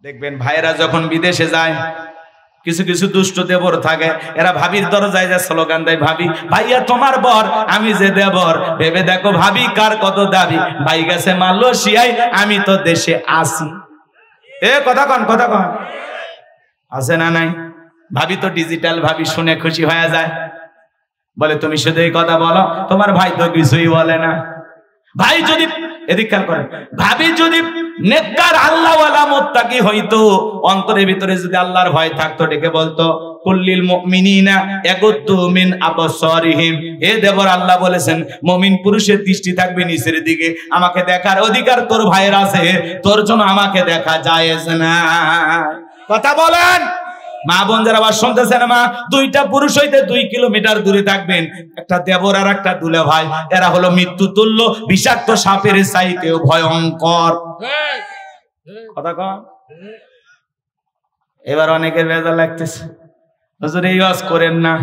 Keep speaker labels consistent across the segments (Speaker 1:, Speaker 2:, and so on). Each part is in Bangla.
Speaker 1: দেখবেন ভাইয়েরা যখন বিদেশে যায়, কিছু কিছু দুষ্ট দেবর থাকে, এরা ভাবির দরজায় যা স্লোগান দেয়, ভাবি ভাইয়া তোমার বর, আমি যে দেবর, ভেবে দেখো ভাবি কার কত দাবি, ভাই গেছে মালয়েশিয়ায়, আমি তো দেশে আসি। এ কথা কন আছে না নাই? ভাবি তো ডিজিটাল, ভাবি শুনে খুশি হয়ে যায়, বলে তুমি শুধু এই কথা বলো, তোমার ভাই তো কিছুই বলে না। ভাই যদি এদিক খেয়াল করেন, ভাবি যদি নেককার আল্লাহওয়ালা মুত্তাকি হইতো, অন্তরের ভিতরে যদি আল্লাহর ভয় থাকতো, ডেকে বলতো কুল্লিল মুমিনিনা ইয়াগুদ্দু মিন আবসারিহিম, হে দেবর আল্লাহ বলেছেন মুমিন পুরুষের দৃষ্টি থাকবে নিচের দিকে, আমাকে দেখার অধিকার তোর ভাইয়ের আছে, তোর জন্য আমাকে দেখা জায়েজ না। কথা বলেন মা বোন যারা আবার শুনতেছেন, মা দুইটা পুরুষ হইতে 2 কিলোমিটার দূরে থাকবেন, একটা দেবর আর একটা দুলে ভাই, এরা হলো মৃত্যু তুল্য, বিষাক্ত সাপের চাইতেও ভয়ঙ্কর। কথা কন। এবার অনেকের বেজার লাগতেছে, হুজুর এই ওয়াজ করেন না।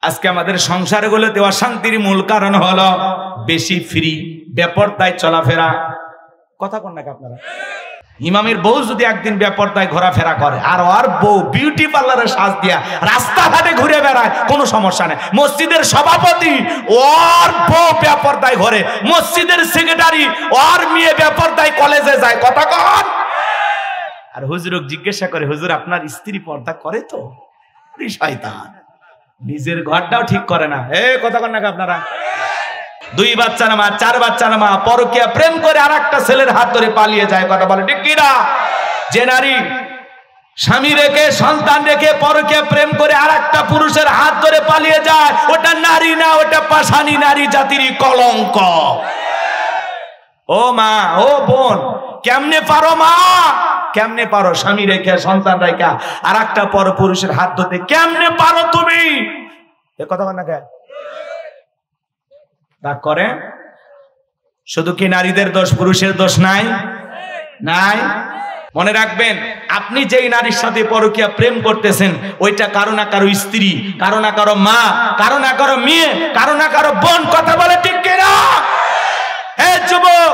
Speaker 1: আজকে আমাদের সংসারগুলোতে অশান্তির মূল কারণ হলো বেশি ফ্রি, বেপরদায় চলাফেরা। কথা কন নাকি আপনারা? ইমামের বউ যদি একদিন বেপরদায় ঘোরাফেরা করে, আর ওর বউ বিউটি পার্লারে সাজ দিয়া রাস্তাঘাটে ঘুরে বেড়ায়, কোনো সমস্যা নেই। মসজিদের সভাপতি ওর বউ বেপরদায় ঘরে, মসজিদের সেক্রেটারি ওর মেয়ে বেপরদায় কলেজে যায়। কথা কন। আর হুজুরক জিজ্ঞাসা করে, হুজুর আপনার স্ত্রী পর্দা করে তো? শয়তান, নিজের ঘরটাও ঠিক করে না। এ কথা কন নাকি আপনারা? 2 বাচ্চার মা, 4 বাচ্চার মা, পরকীয়া প্রেম করে আর একটা ছেলের হাত ধরে পালিয়ে যায়। কথা বলে ঠিক কিনা? যে নারী স্বামী রেখে সন্তান রেখে পরকীয়া প্রেম করে আর একটা পুরুষের হাত ধরে পালিয়ে যায়, ওটা নারী না, ওটা পাষাণী নারী জাতির কলঙ্ক। ও মা, ও বোন, কেমনে পারো মা, কেমনে পারো স্বামী রেখে সন্তান রেখে আর একটা পর পুরুষের হাত ধরতে? কেমনে পারো তুমি? এ কথা বল না কে? রাগ করে? শুধু কি নারীদের দোষ, পুরুষের দোষ নাই? নাই। মনে রাখবেন, আপনি যেই নারীর সাথে পরকীয়া প্রেম করতেছেন, ওইটা কারো না কারো স্ত্রী, কারো না কারো মা, কারো না কারো মেয়ে, কারো না কারো বোন। কথা বলে ঠিক কিনা? হে যুবক,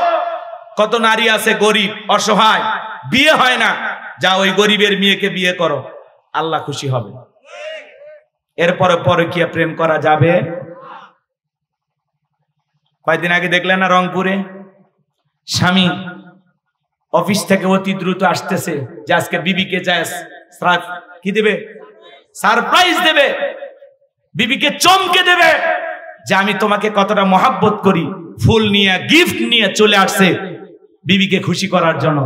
Speaker 1: কত নারী আছে গরিব অসহায়, বিয়ে হয় না, যা ওই গরিবের মেয়েকে বিয়ে করো, আল্লাহ খুশি হবে। এরপরে পরকীয়া প্রেম করা যাবে? কয়েকদিন আগে দেখলেন না রংপুরে, স্বামী অফিস থেকে অতি দ্রুত আসতেছে যে আজকে বিবিকে যায় কি দেবে, সারপ্রাইজ দেবে, বিবিকে চমকে দেবে যে আমি তোমাকে কতটা মহাব্বত করি। ফুল নিয়ে, গিফট নিয়ে চলে আসছে বিবিকে খুশি করার জন্য।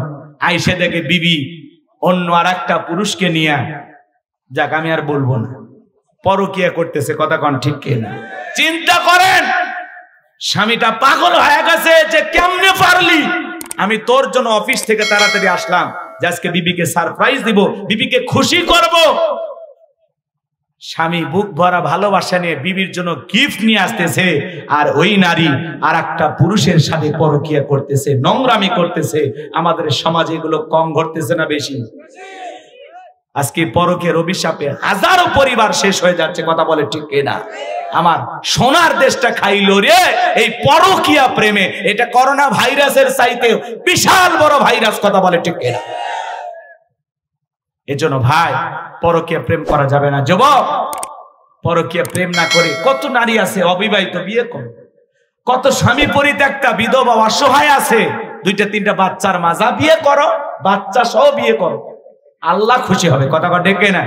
Speaker 1: আইসে দেখে বিবি অন্য আর একটা পুরুষকে নিয়ে, যাক আমি আর বলবো না, পরকীয়া করতেছে। কথা কন ঠিক কিনা? চিন্তা করেন, স্বামীটা পাগল হয়ে গেছে যে কেমনে পারলি, আমি তোর জন্য অফিস থেকে তাড়াতাড়ি আসলাম যে আজকে বিবিকে সারপ্রাইজ দিব, বিবিকে খুশি করব। স্বামী বুক ভরা ভালোবাসা নিয়ে বিবির জন্য গিফট নিয়ে আসতেছে, আর ওই নারী আর একটা পুরুষের সাথে পরকীয়া করতেছে, নোংরামি করতেছে। আমাদের সমাজে এগুলো কম ঘটতেছে না বেশি? আজকে পরকীয়ার অভিশাপে হাজারো পরিবার শেষ হয়ে যাচ্ছে। কথা বলে ঠিক কিনা? আমার সোনার দেশটা খাইলো রে এই পরকীয়া প্রেমে। এটা করোনা ভাইরাসের চাইতে বিশাল বড় ভাইরাস। কথা বলে ঠিক কিনা? এজন্য ভাই, পরকীয়া প্রেম করা যাবে না। যুবক, পরকীয়া প্রেম না করে কত নারী আছে অবিবাহিত, বিয়ে করো। কত স্বামী পরিত্যক্তা বিধবা অসহায় আছে, 2-3টা বাচ্চার মাজা, বিয়ে করো, বাচ্চা সহ বিয়ে করো, আল্লাহ খুশি হবে। কথা ডেকে না?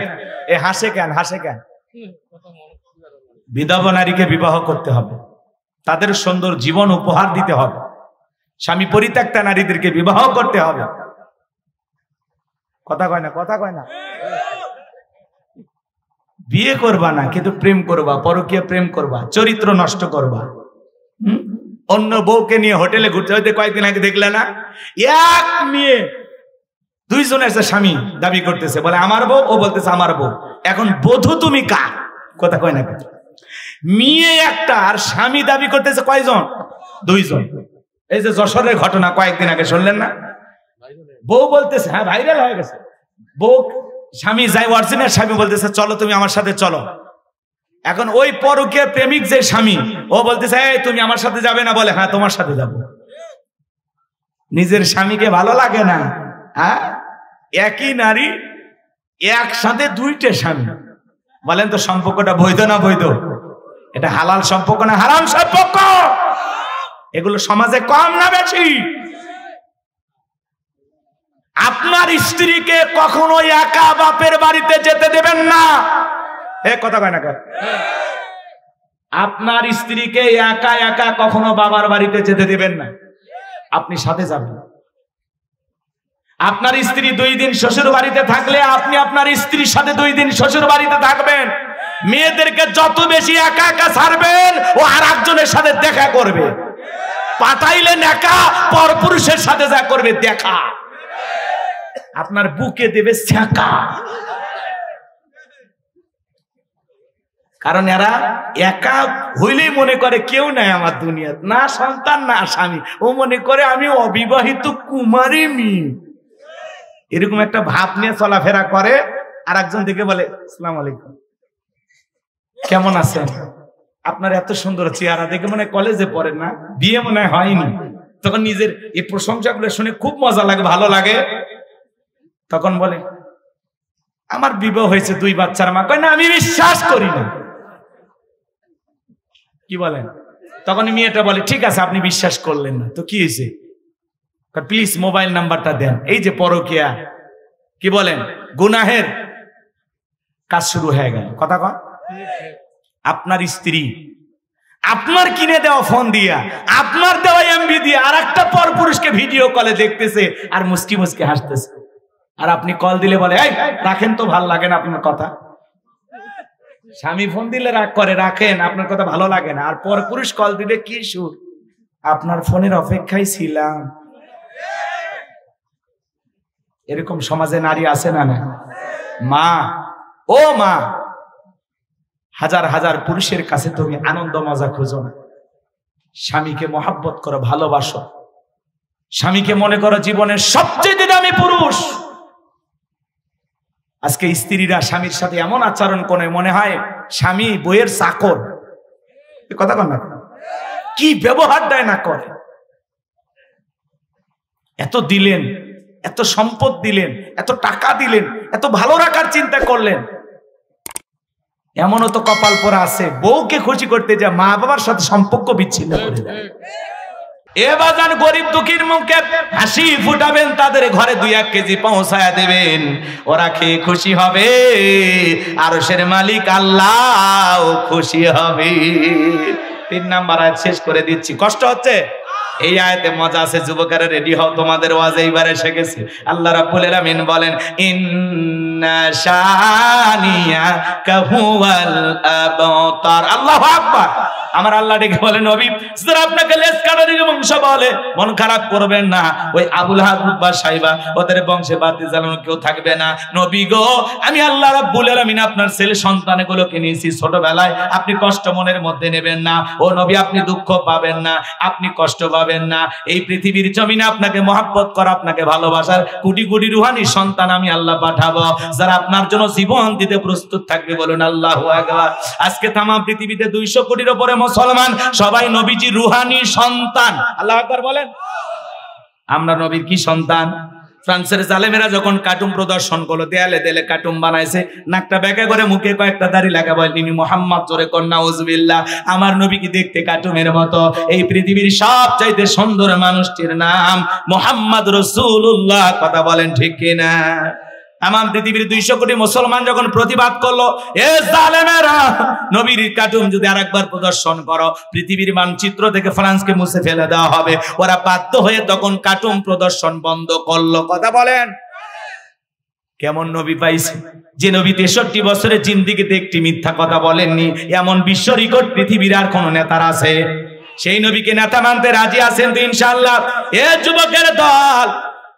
Speaker 1: এ হাসে কেন, হাসে কেন? বিধবা নারীকে বিবাহ করতে হবে, তাদের সুন্দর জীবন উপহার দিতে হবে। স্বামী পরিত্যক্তা নারীদেরকে বিবাহ করতে হবে। কথা কয় না, কথা কয় না? বিয়ে করবা না, কিন্তু প্রেম করবা, পরকীয়া প্রেম করবা, চরিত্র নষ্ট করবা। অন্য বউকে নিয়ে হোটেলে ঘুরতে হইতে কয়েকদিন আগে দেখলে না, এক মেয়ে 2 জন এসে স্বামী দাবি করতেছে, বলে আমার বউ, ও বলতেছে আমার বউ। এখন বধূ তুমি কার? কথা কয় না? মেয়ে একটা আর স্বামী দাবি করতেছে কয়জন? 2 জন। এই যে যশোরের ঘটনা কয়েকদিন আগে শুনলেন না? বউ বলতেছে, হ্যাঁ ভাইরাল হয়ে গেছে, বউ স্বামী যাই অরিজিনাল স্বামী বলতেছে চলো তুমি আমার সাথে চলো। এখন ওই পরকীয়া প্রেমিক যে স্বামী, ও বলতেছে এই তুমি আমার সাথে যাবে না, বলে হ্যাঁ তোমার সাথে যাব। নিজের স্বামীকে ভালো লাগে না, হ্যাঁ, একই নারী একসাথে দুইটা স্বামী, বলেন তো সম্পর্কটা বৈধ না বৈধ? এটা হালাল সম্পর্ক না হারাম সম্পর্ক? এগুলো সমাজে কম না বেশি? আপনার স্ত্রীকে কখনো একা বাপের বাড়িতে যেতে দেবেন না। এ কথা কয় না কেন? আপনার স্ত্রীকে একা একা কখনো বাবার বাড়িতে যেতে দেবেন না, আপনি সাথে যাবেন। আপনার স্ত্রী 2 দিন শ্বশুর বাড়িতে থাকলে আপনি আপনার স্ত্রীর সাথে 2 দিন শ্বশুর বাড়িতে থাকবেন। মেয়েদেরকে যত বেশি একা একা ছাড়বেন, ও আর একজনের সাথে দেখা করবে। পাঠাইলেন একা, পরপুরুষের সাথে যা করবে দেখা, আপনার বুকে দেবে ছ্যাঁকা। কারণ এরা একা হইলেই মনে করে কেউ নাই আমার দুনিয়াতে, না সন্তান না স্বামী, ও মনে করে আমি অবিবাহিত কুমারী মেয়ে। এরকম একটা ভাব নিয়ে চলাফেরা করে। আর একজন দেখে বলে আসসালামু আলাইকুম, কেমন আছেন? আপনার এত সুন্দর চেহারা দেখে মনে হয় কলেজে পড়েন না, বিয়ে মনে হয়নি। তখন নিজের এই প্রশংসাগুলো শুনে খুব মজা লাগে, ভালো লাগে। তখন বলে আমার বিবাহ হয়েছে, 2 বাচ্চার মা। কয় না, আমি বিশ্বাস করি না। কি বলেন? তখন মেয়েটা বলে ঠিক আছে, আপনি বিশ্বাস করলেন না তো কি হয়েছে? প্লিজ মোবাইল নাম্বারটা দেন। এই যে পরকিয়া, কি বলেন, গুনাহের কাজ শুরু হয়ে গেল। কথা কন। আপনার স্ত্রী আপনার কিনে দেওয়া ফোন দিয়া, আপনার দেওয়া এমবি দিয়ে আর একটা পরপুরুষকে ভিডিও কলে দেখতেছে আর মুস্কি মুস্কি হাসতেছে। আর আপনি কল দিলে বলে এই রাখেন তো, ভাল লাগে না আপনার কথা। স্বামী ফোন দিলে রাগ করে, রাখেন, আপনার কথা ভালো লাগে না। আর পরপুরুষ কল দিলে কি সুর, আপনার ফোনের অপেক্ষায় ছিলাম। এরকম সমাজে নারী আছে না? না মা, ও মা, হাজার হাজার পুরুষের কাছে তুমি আনন্দ মজা খুঁজো না। স্বামীকে মহাব্বত করো, ভালোবাসো। স্বামীকে মনে করো জীবনের সবচেয়ে দামি পুরুষ। আজকে স্ত্রীরা স্বামীর সাথে এমন আচরণ করে মনে হয় স্বামী বইয়ের চাকর। কথা বল না, কি ব্যবহার দেয় না করে। এত দিলেন, এত সম্পদ দিলেন, এত টাকা দিলেন, এত ভালো রাখার চিন্তা করলেন, এমনও তো কপাল পরা আছে বউকে খুশি করতে যা মা বাবার সাথে সম্পর্ক বিচ্ছিন্ন করে দেয়। এবার গরিব দুঃখীর মুখে হাসি ফুটাবেন, তাদের ঘরে 2-1 কেজি পৌঁছায়া দেবেন, ওরা খেয়ে খুশি হবে, আরশের মালিক আল্লাহ খুশি হবে। 3 নাম্বার আয়াত শেষ করে দিচ্ছি, কষ্ট হচ্ছে? এই আয়াতে মজা আছে, যুবকেরা রেডি হও, তোমাদের ওয়াজ এইবার এসে গেছে। আল্লাহ রাব্বুল আলামিন বলেন ইন্না শানিয়াকা হুয়াল আবতার। আল্লাহু আকবার। আমার আল্লাহ ডেকে বলেন নবী, যারা আপনাকে লেজ কাটার বংশ বলে মন খারাপ করবেন না। ওই আবুল হাবুব বা সাইবা ওদের বংশে বাতি জ্বালানো কেউ থাকবে না। নবী গো, আমি আল্লাহ রাব্বুল আলামিন আপনার ছেলে সন্তানগুলোকে নিয়েছি ছোটবেলায়, আপনি কষ্ট মনের মধ্যে নেবেন না। ও নবী, আপনি দুঃখ পাবেন না, আপনি কষ্ট পাবেন না। এই পৃথিবীর জমিনে আপনাকে মহব্বত করা, আপনাকে ভালোবাসার কোটি কোটি রুহানি সন্তান আমি আল্লাহ পাঠাবো, যারা আপনার জন্য জীবন দিতে প্রস্তুত থাকবে। বলুন আল্লাহু আকবার। আজকে তাম পৃথিবীতে 200 কোটির উপরে মুসলমান, সবাই নবীজি রুহানি সন্তান। আল্লাহু আকবার বলেন। আমরা নবীর কি সন্তান? ফ্রান্সের জালেমেরা যখন কার্টুন প্রদর্শন করলো, দেয়ালে দেয়ালে কার্টুন বানাইছে, নাকটা বেঁকা করে মুখে কয়েকটা দাড়ি লাগাবো, তিনি মুহাম্মদ জোরে কর নাউজুবিল্লাহ। আমার নবী কি দেখতে কার্টুনের মতো? এই পৃথিবীর সবচাইতে সুন্দর মানুষটির নাম মুহাম্মদ রাসূলুল্লাহ। কথা বলেন ঠিক কিনা? তাম পৃথিবীর 200 কোটি মুসলমান যখন প্রতিবাদ করলো, এ জালেমেরা, নবীর কার্টুন যদি আরেকবার প্রদর্শন করো, পৃথিবীর মানচিত্র থেকে ফ্রান্সকে মুছে ফেলে দেওয়া হবে। ওরা বাধ্য হয়ে তখন কার্টুন প্রদর্শন বন্ধ করলো। কথা বলেন। কেমন নবী পাইছে, যে নবী 63 বছরের জিন্দেগিতে একটি মিথ্যা কথা বলেননি। এমন বিশ্ব রেকর্ড পৃথিবীর আর কোন নেতার আছে? সেই নবীকে নেতা মানতে রাজি আছেন তো ইনশাআল্লাহ? এ যুবকের দল,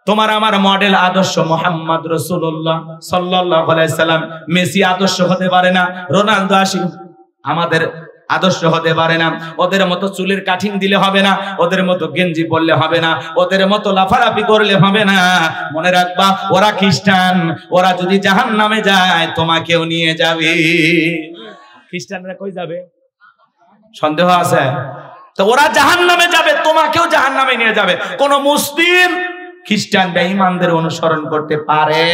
Speaker 1: তোমার আমার মডেল আদর্শ মুহাম্মদ রাসূলুল্লাহ সাল্লাল্লাহু আলাইহি সাল্লাম। মেসি আদর্শ হতে পারে না, রোনালদো আমাদের আদর্শ হতে পারে না। ওদের মতো চুলের কাটিং দিলে হবে না, ওদের মতো গেঞ্জি পরলে হবে না, ওদের মতো লাফালাফি করলে হবে না। মনে রাখবা, ওরা খ্রিস্টান, ওরা যদি জাহান্নামে যায় তোমাকেও নিয়ে যাবে। খ্রিস্টানরা কই যাবে? সন্দেহ আছে? তো ওরা জাহান্নামে যাবে, তোমাকেও জাহান্নামে নিয়ে যাবে। কোন মুসলিম খ্রিস্টান বেঈমানদের অনুসরণ করতে পারে?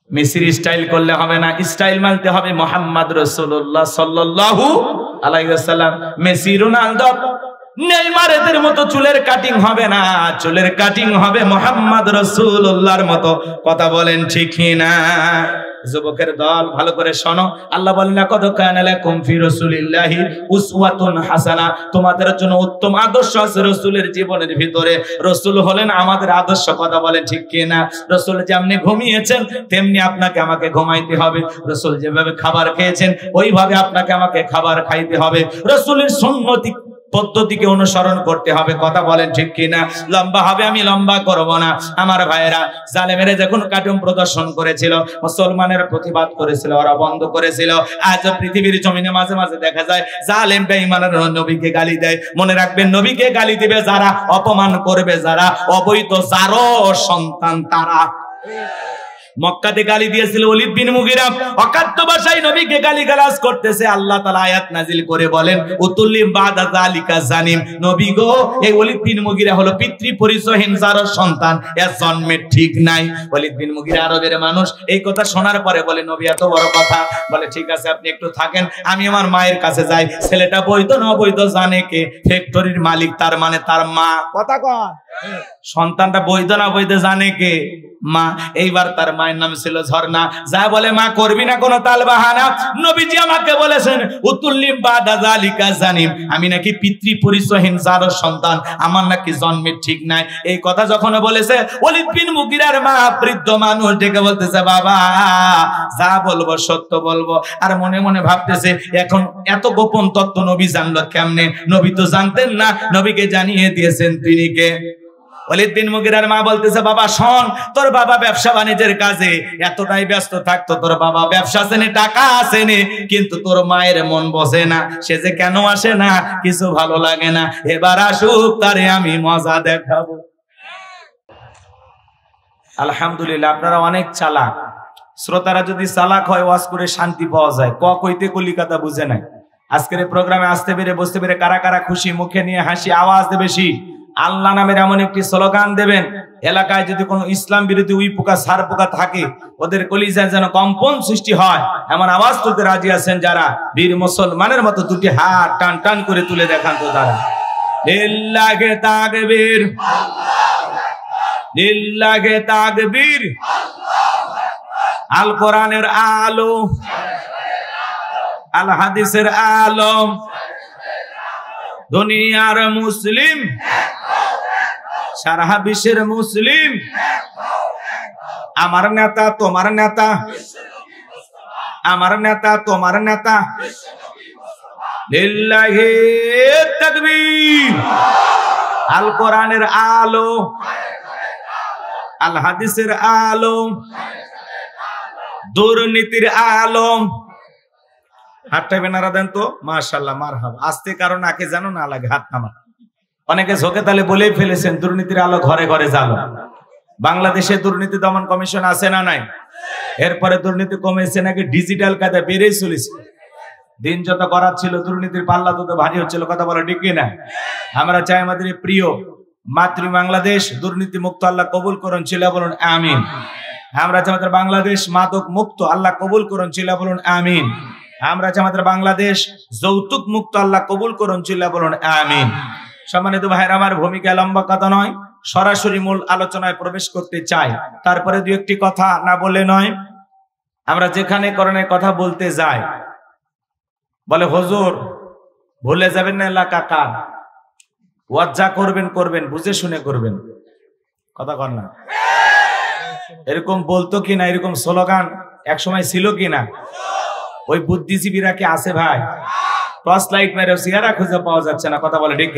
Speaker 1: মেসির স্টাইল করলে হবে না, স্টাইল মানতে হবে মুহাম্মদ রাসূলুল্লাহ সাল্লাল্লাহু আলাইহি ওয়াসাল্লাম। মেসি, রোনালদো, নেইমারদের মতো চুলের কাটিং হবে না, চুলের কাটিং হবে মুহাম্মদ রাসূলুল্লাহর মতো। কথা বলেন ঠিক কি না? যুবকের দল ভালো করে শোনো, আল্লাহ বলেন লাকাদ কানা লাকুম ফি রাসূলিল্লাহি উসওয়াতুন হাসানা, তোমাদের জন্য উত্তম আদর্শ আছে রাসূলের জীবনের ভিতরে। রাসূল হলেন আমাদের আদর্শ। কথা বলেন ঠিক কি না? রাসূল যেমনি ঘুমিয়েছেন তেমনি আপনাকে আমাকে ঘুমাইতে হবে। রাসূল যেভাবে খাবার খেয়েছেন ওইভাবে আপনাকে আমাকে খাবার খাইতে হবে। রাসূলের সুন্নতি পদ্ধতিকে অনুসরণ করতে হবে। কথা বলেন ঠিক কিনা? লম্বা হবে, আমি লম্বা করব না। আমার ভাইয়েরা, জালেমেরা যখন কার্টুন প্রদর্শন করেছিল, মুসলমানের প্রতিবাদ করেছিল, ওরা বন্ধ করেছিল। আজ পৃথিবীর জমিনে মাঝে মাঝে দেখা যায় জালেম বেঈমানরা নবীকে গালি দেয়। মনে রাখবেন, নবীকে গালি দিবে যারা, অপমান করবে যারা, অবৈধ যারও সন্তান তারা। মক্কাতে গালি দিয়েছিল ওলীদ বিন মুগিরা, অকাট্য ভাষায় নবীকে গালিগালাজ করতেছে। আল্লাহ তাআলা আয়াত নাজিল করে বলেন উতুল্লিম বাদা যালিকা জানিম, নবী গো এই ওলীদ বিন মুগিরা হলো পিতৃ পরিচয়হীন যার সন্তান, এর জন্মের ঠিক নাই। ওলীদ বিন মুগিরা আরবের মানুষ। এই কথা শোনার পরে বলে নবী এত বড় কথা, বলে ঠিক আছে আপনি একটু থাকেন, আমি আমার মায়ের কাছে যাই। ছেলেটা বৈধ না অবৈধ জানে কে? ফ্যাক্টরির মালিক, তার মানে তার মা। কথা কয়, সন্তানটা বৈধ না বৈধ জানে কে? মা। এইবার তার মায়ের নাম ছিল ঝর্ণা। যা বলে মা করবি না কোনো তালবাহানা, নবীজি আমাকে বলেছেন উতুল্লিম বাদা যালিকা জানিম, আমি নাকি পিতৃ পরিচয়হীন যার সন্তান, আমার নাকি জন্মের ঠিক নাই। এই কথা যখন বলেছে ওলীদ বিন মুগিরার মা, বৃদ্ধ মানুষ, ডেকে বলতেছে বাবা যা বলবো সত্য বলবো। আর মনে মনে ভাবতেছে এখন এত গোপন তত্ত্ব নবী জানলো কেমনে? নবী তো জানতেন না, নবীকে জানিয়ে দিয়েছেন তিনি কে? ওলীদ বিন মুগিরার মা বলতেছে বাবা শোন, তোর বাবা ব্যবসা বাণিজ্যের কাজে এতটাই ব্যস্ত থাকতো, তোর বাবা ব্যবসা আসেনি, টাকা আসেনি, কিন্তু তোর মায়ের মন বসে না। সে যে কেন আসে না, কিছু ভালো লাগে না, এবার আসুক, তারে আমি মজা দেখাবো। আলহামদুলিল্লাহ, আপনারা অনেক চালাক। শ্রোতারা যদি চালাক হয় ওয়াজ করে শান্তি পাওয়া যায়। কইতে কলিকাতা বুঝে নাই। আজকের এই প্রোগ্রামে আসতে পেরে বসতে পেরে কারা কারা খুশি? মুখে নিয়ে হাসি, আওয়াজ দেবে বেশি। আল্লাহ নামের এমন একটি স্লোগান দেবেন, এলাকায় যদি কোনো ইসলাম বিরোধী উই পোকা সার পোকা থাকে, ওদের কলিজায় যেন কম্পন সৃষ্টি হয়, এমন আওয়াজ তুলতে রাজি আছেন যারা? বীর মুসলমানের মতো দুটি হাত টান টান করে তুলে দেখান তো তারা। লিল্লাহি তাকবীর, লিল্লাহি তাকবীর। আল কোরআনের আলো, আল হাদিসের আলো, দুনিয়ার মুসলিম, সারা বিশ্বের মুসলিম। আমার নেতা তোমার নেতা, আমার নেতা তোমার নেতা। লিল্লাহি তাকবীর। আল কোরআনের আলো, আল হাদিসের আলো, দুর্নীতির আলো। হাতটা বেনারা দেন তো, মাশাআল্লাহ, মারহাবা। আস্তে কারণ নাকে যেন না লাগে, হাত নামা। অনেকে ঝোঁকে তালে বলেই ফেলেছেন দুর্নীতির আলো ঘরে ঘরে জ্বালো। বাংলাদেশে দুর্নীতি দমন কমিশন আছে না নাই? এরপরে দুর্নীতি কমেছে নাকি ডিজিটাল কায়দায় বেড়েই চলেছে। দিন যত করার ছিল দুর্নীতির পাল্লা তত ভারী হচ্ছিল। কথা বলে ঠিক না? আমরা চাই আমাদের প্রিয় মাতৃ বাংলাদেশ দুর্নীতি মুক্ত আল্লাহ কবুল করুন, ছিল বলুন আমিন। আমরা চাই আমাদের বাংলাদেশ মাদক মুক্ত, আল্লাহ কবুল করুন, ছিল বলুন আমিন। আমরা চাই আমাদের বাংলাদেশ যৌতুক মুক্ত, আল্লাহ কবুল করুন, ছিল বলুন আমিন। সম্মানিত ভাইরা আমার, ভূমিকা লম্বা কথা নয়, সরাসরি মূল আলোচনায় প্রবেশ করতে চাই। তারপরে দু একটি কথা না বলে নয়। আমরা যেখানে করণের কথা বলতে যাই, বলে হুজুর ভুলে যাবেন না এলাকা কার, ওয়াজ যা করবেন করবেন, বুঝে শুনে করবেন। কথা কর না, এরকম বলতো কিনা? এরকম স্লোগান একসময় ছিল কিনা? ওই বুদ্ধিজীবীরা কি আছে ভাই? টর্চ লাইট মেরে চেহারা খুঁজে পাওয়া যাচ্ছে না। কথা বলে ঠিক।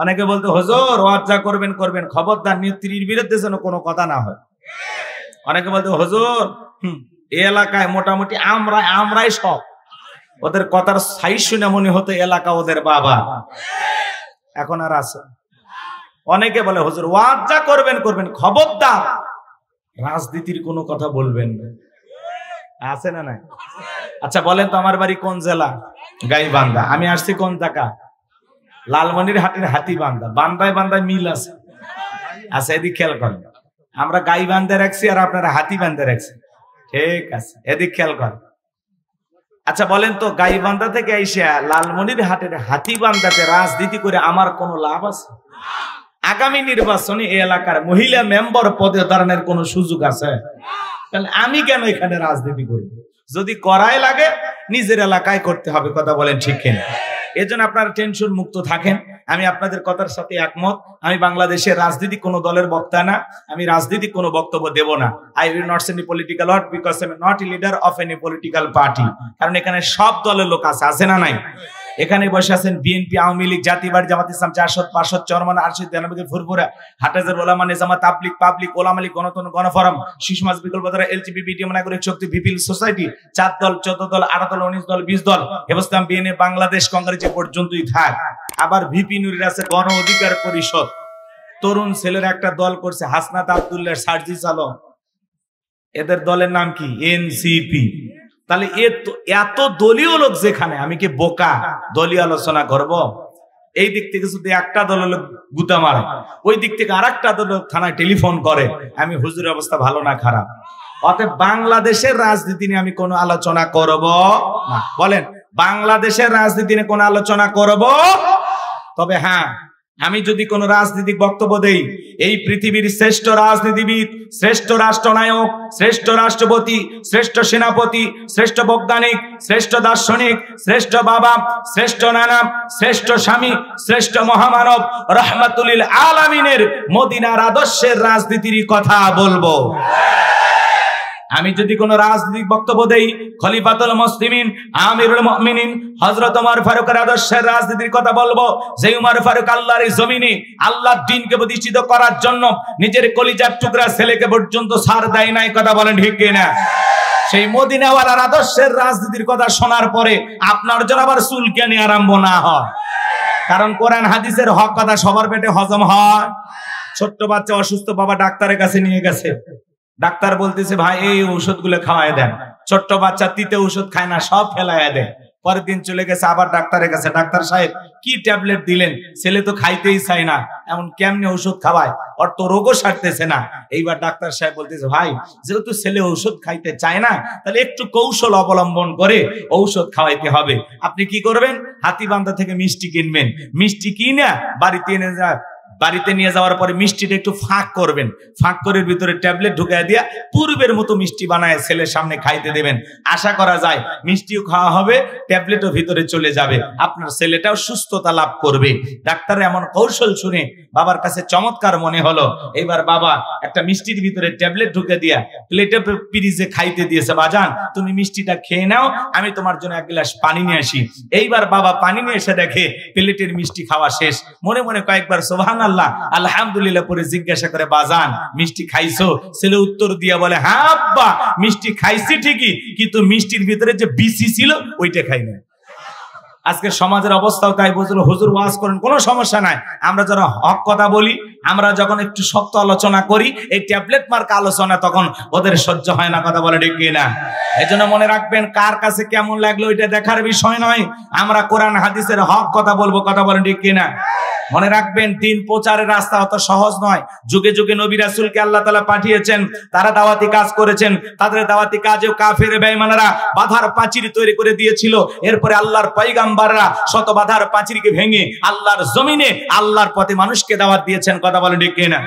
Speaker 1: অনেকে বলতো হুজুর ওয়াজ যা করবেন করবেন, খবরদার নেত্রীর বিরুদ্ধে যেন কোনো কথা না হয়। অনেকে বলতো হুজুর এই এলাকায় মোটামুটি আমরাই সব। ওদের কথার সাইজ শুনে মনে হতো এলাকা ওদের বাবা। এখন আর আছে? অনেকে বলে হুজুর ওয়াজ যা করবেন করবেন, খবরদার রাজনীতির কোনো কথা বলবেন না। আছে না নাই? আচ্ছা বলেন তো, আমার বাড়ি কোন জেলা? গাইবান্ধা। আমি আসছি কোন জায়গা? লালমনির হাটের হাতিবান্ধা। বান্দায় বান্দায় মিল আছে। আচ্ছা, এদিক খেয়াল করেন, আমরা গাই বান্ধে রাখছি আর আপনারা হাতি বান্ধে রাখছেন, ঠিক আছে, এদিক খেয়াল করেন। আচ্ছা বলেন তো, গাইবান্ধা থেকে আইসা লালমনির হাটের হাতিবান্ধাতে রাজনীতি করে আমার কোনো লাভ আছে? আগামী নির্বাচনে এই এলাকার মহিলা মেম্বার পদে দাঁড়ানোর কোনো সুযোগ আছে? তাহলে আমি কেন এখানে রাজনীতি করব? যদি করাই লাগে নিজের এলাকায় করতে হবে, কথা বলেন ঠিক কিনা? এজন্য আপনারা টেনশন মুক্ত থাকেন, আমি আপনাদের কথার সাথে একমত। আমি বাংলাদেশের রাজনীতি কোনো দলের বক্তা না, আমি রাজনীতি কোনো বক্তব্য দেব না। I will not say any political word because I am not a leader of any political party. কারণ এখানে সব দলের লোক আছে না নাই? এখানে বসে আছেন বিএনপি, আওয়ামী লীগ, জাতীয়বাদী, জামাত ইসলাম, জাসদ, পাসদ, চরমান, আরশিদ, দেনাবাদী, ফুরফুরা, হাটাজার ওলামা নিজামা, তাবলিগ, পাবলিক, ওলামা লীগ, গণতন্ত্র, গণফোরাম, শিশু সমাজ, বিকল্প ধারা, এলজিবি, বিডিএম, নাগরিক শক্তি, পিপল সোসাইটি, 4 দল, 14 দল, 18 দল, 19 দল, 20 দল, হেফাজত বিএনএ, বাংলাদেশ কংগ্রেস যে পর্যন্তই থাক। আবার ভিপি নুরির আছে গণ অধিকার পরিষদ, তরুণ ছেলের একটা দল করছে, হাসনাত আব্দুল্লাহ, সার্জিস আলম, এদের দলের নাম কি? এনসিপি। তাহলে এত দলীয় লোক যেখানে, আমি কি বোকা দলীয় আলোচনা করব? এই দিক থেকে যদি একটা দলের লোক গুতা মারে, ওই দিক থেকে আর একটা দলের থানায় টেলিফোন করে, আমি হুজুরের অবস্থা ভালো না খারাপ? অতএব বাংলাদেশের রাজনীতি নিয়ে আমি কোনো আলোচনা করব না। বলেন, বাংলাদেশের রাজনীতি নিয়ে কোনো আলোচনা করব? তবে হ্যাঁ, আমি যদি কোনো রাজনৈতিক বক্তব্য দেই, এই পৃথিবীর শ্রেষ্ঠ রাজনীতিবিদ, শ্রেষ্ঠ রাষ্ট্রনায়ক, শ্রেষ্ঠ রাষ্ট্রপতি, শ্রেষ্ঠ সেনাপতি, শ্রেষ্ঠ বৈজ্ঞানিক, শ্রেষ্ঠ দার্শনিক, শ্রেষ্ঠ বাবা, শ্রেষ্ঠ নানা, শ্রেষ্ঠ স্বামী, শ্রেষ্ঠ মহামানব রাহমাতুল লিল আলামিনের মদিনার আদর্শের রাজনীতির কথা বলবো। আমি যদি কোনো রাজনৈতিক বক্তব্য দেই, খলিফাতুল মুসলিমিন, আমিরুল মুমিনিন হযরত ওমর ফারুকের আদর্শের রাজনীতির কথা বলবো। যে ওমর ফারুক আল্লাহর এই জমিনে আল্লাহর দ্বীনকে প্রতিষ্ঠিত করার জন্য নিজের কলিজার টুকরা ছেলেকে পর্যন্ত ছাড় দেয় নাই, কথা বলেন ঠিক কিনা? সেই মদিনাওয়ালার আদর্শের রাজনীতির কথা শোনার পরে আপনার জন্য আবার চুলকানি আরম্ভ না হয়। কারণ কোরআন হাদিসের হক কথা সবার পেটে হজম হয়। ছোট্ট বাচ্চা অসুস্থ, বাবা ডাক্তারের কাছে নিয়ে গেছে, ডাক্তার বলতেছে ভাই এই ঔষধগুলো খাওয়ায় দেন। ছোট্ট বাচ্চা তিতে ঔষধ খায় না, সব ফেলাইয়া দেয়। পরের দিন চলে গেছে আবার ডাক্তারের কাছে, ডাক্তার সাহেব কি ট্যাবলেট দিলেন? ছেলে তো খাইতেই চায় না, এমন কেমনে ঔষধ খাওয়ায়, ওর তো রোগও সারতেছে না। এইবার ডাক্তার সাহেব বলতেছে ভাই যেহেতু ছেলে ঔষধ খাইতে চায় না, তাহলে একটু কৌশল অবলম্বন করে ঔষধ খাওয়াইতে হবে। আপনি কি করবেন? হাতিবান্ধা থেকে মিষ্টি কিনবেন, মিষ্টি কিনা বাড়িতে নিয়ে যাওয়ার পরে মিষ্টিটা একটু ফাঁক করবেন, ফাঁক করে ভিতরে ট্যাবলেট ঢুকায় দিয়া পূর্বের মতো মিষ্টি বানায় ছেলের সামনে খাইতে দেবেন। আশা করা যায় মিষ্টিও খাওয়া হবে, ট্যাবলেটও ভিতরে চলে যাবে, আপনার ছেলেটাও সুস্থতা লাভ করবে। ডাক্তারের এমন কৌশল শুনে বাবার কাছে চমৎকার মনে হলো। এবার বাবা একটা মিষ্টির ভিতরে ট্যাবলেট ঢুকে দিয়া প্লেটে পিরিজে খাইতে দিয়েছে, বাজান তুমি মিষ্টিটা খেয়ে নাও, আমি তোমার জন্য এক গ্লাস পানি নিয়ে আসি। এইবার বাবা পানি নিয়ে এসে দেখে প্লেটের মিষ্টি খাওয়া শেষ। মনে মনে কয়েকবার সুবহানাল্লাহ, আলহামদুলিল্লাহ পরে জিজ্ঞাসা করে বাজান মিষ্টি খাইছো? ছেলে উত্তর দিয়া বলে হ্যাঁ আব্বা মিষ্টি খাইছি ঠিকই, কিন্তু মিষ্টির ভিতরে যে বিসি ছিল ওইটা খাই না। আজকে সমাজের অবস্থাও তাই। বুঝলো হুজুর ওয়াজ করেন, কোনো সমস্যা নাই, আমরা যারা হক কথা বলি, আমরা যখন একটু শক্ত আলোচনা করি, এই ট্যাবলেট মার্কা আলোচনা তখন ওদের সহ্য হয় না, কথা বলে ঠিক না? এই জন্য মনে রাখবেন, কার কাছে কেমন লাগলো এটা দেখার বিষয় নয়, আমরা কোরআন হাদিসের হক কথা বলবো, কথা বলেন ঠিক কিনা? মনে রাখবেন, দিন প্রচারের রাস্তা অত সহজ নয়। যুগে যুগে নবী রাসূলকে আল্লাহ তাআলা পাঠিয়েছেন, তারা দাওয়াতি কাজ করেছেন, তাদের দাওয়াতি কাজেও কাফের বেঈমানরা বাধার প্রাচীর তৈরি করে দিয়েছিল। এরপরে আল্লাহর পয়গম্বররা শত বাধার প্রাচীরকে ভেঙে আল্লাহর জমিনে আল্লাহর পথে মানুষকে দাওয়াত দিয়েছেন, কথা বলেন ঠিক কিনা?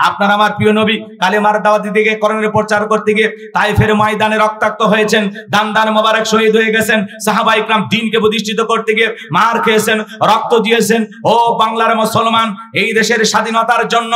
Speaker 1: আপনার আমার প্রিয় নবী কালেমার দাওয়াত দিতে গিয়ে, কোরআনের প্রচার করতে গিয়ে তাইফের ময়দানে রক্তাক্ত হয়েছেন, দান দান মোবারক শহীদ হয়ে গেছেন। সাহাবায়ে ইকরাম দ্বীনকে প্রতিষ্ঠিত করতে গিয়ে মার খেয়েছেন, রক্ত দিয়েছেন। ও বাংলার মুসলমান, এই দেশের স্বাধীনতার জন্য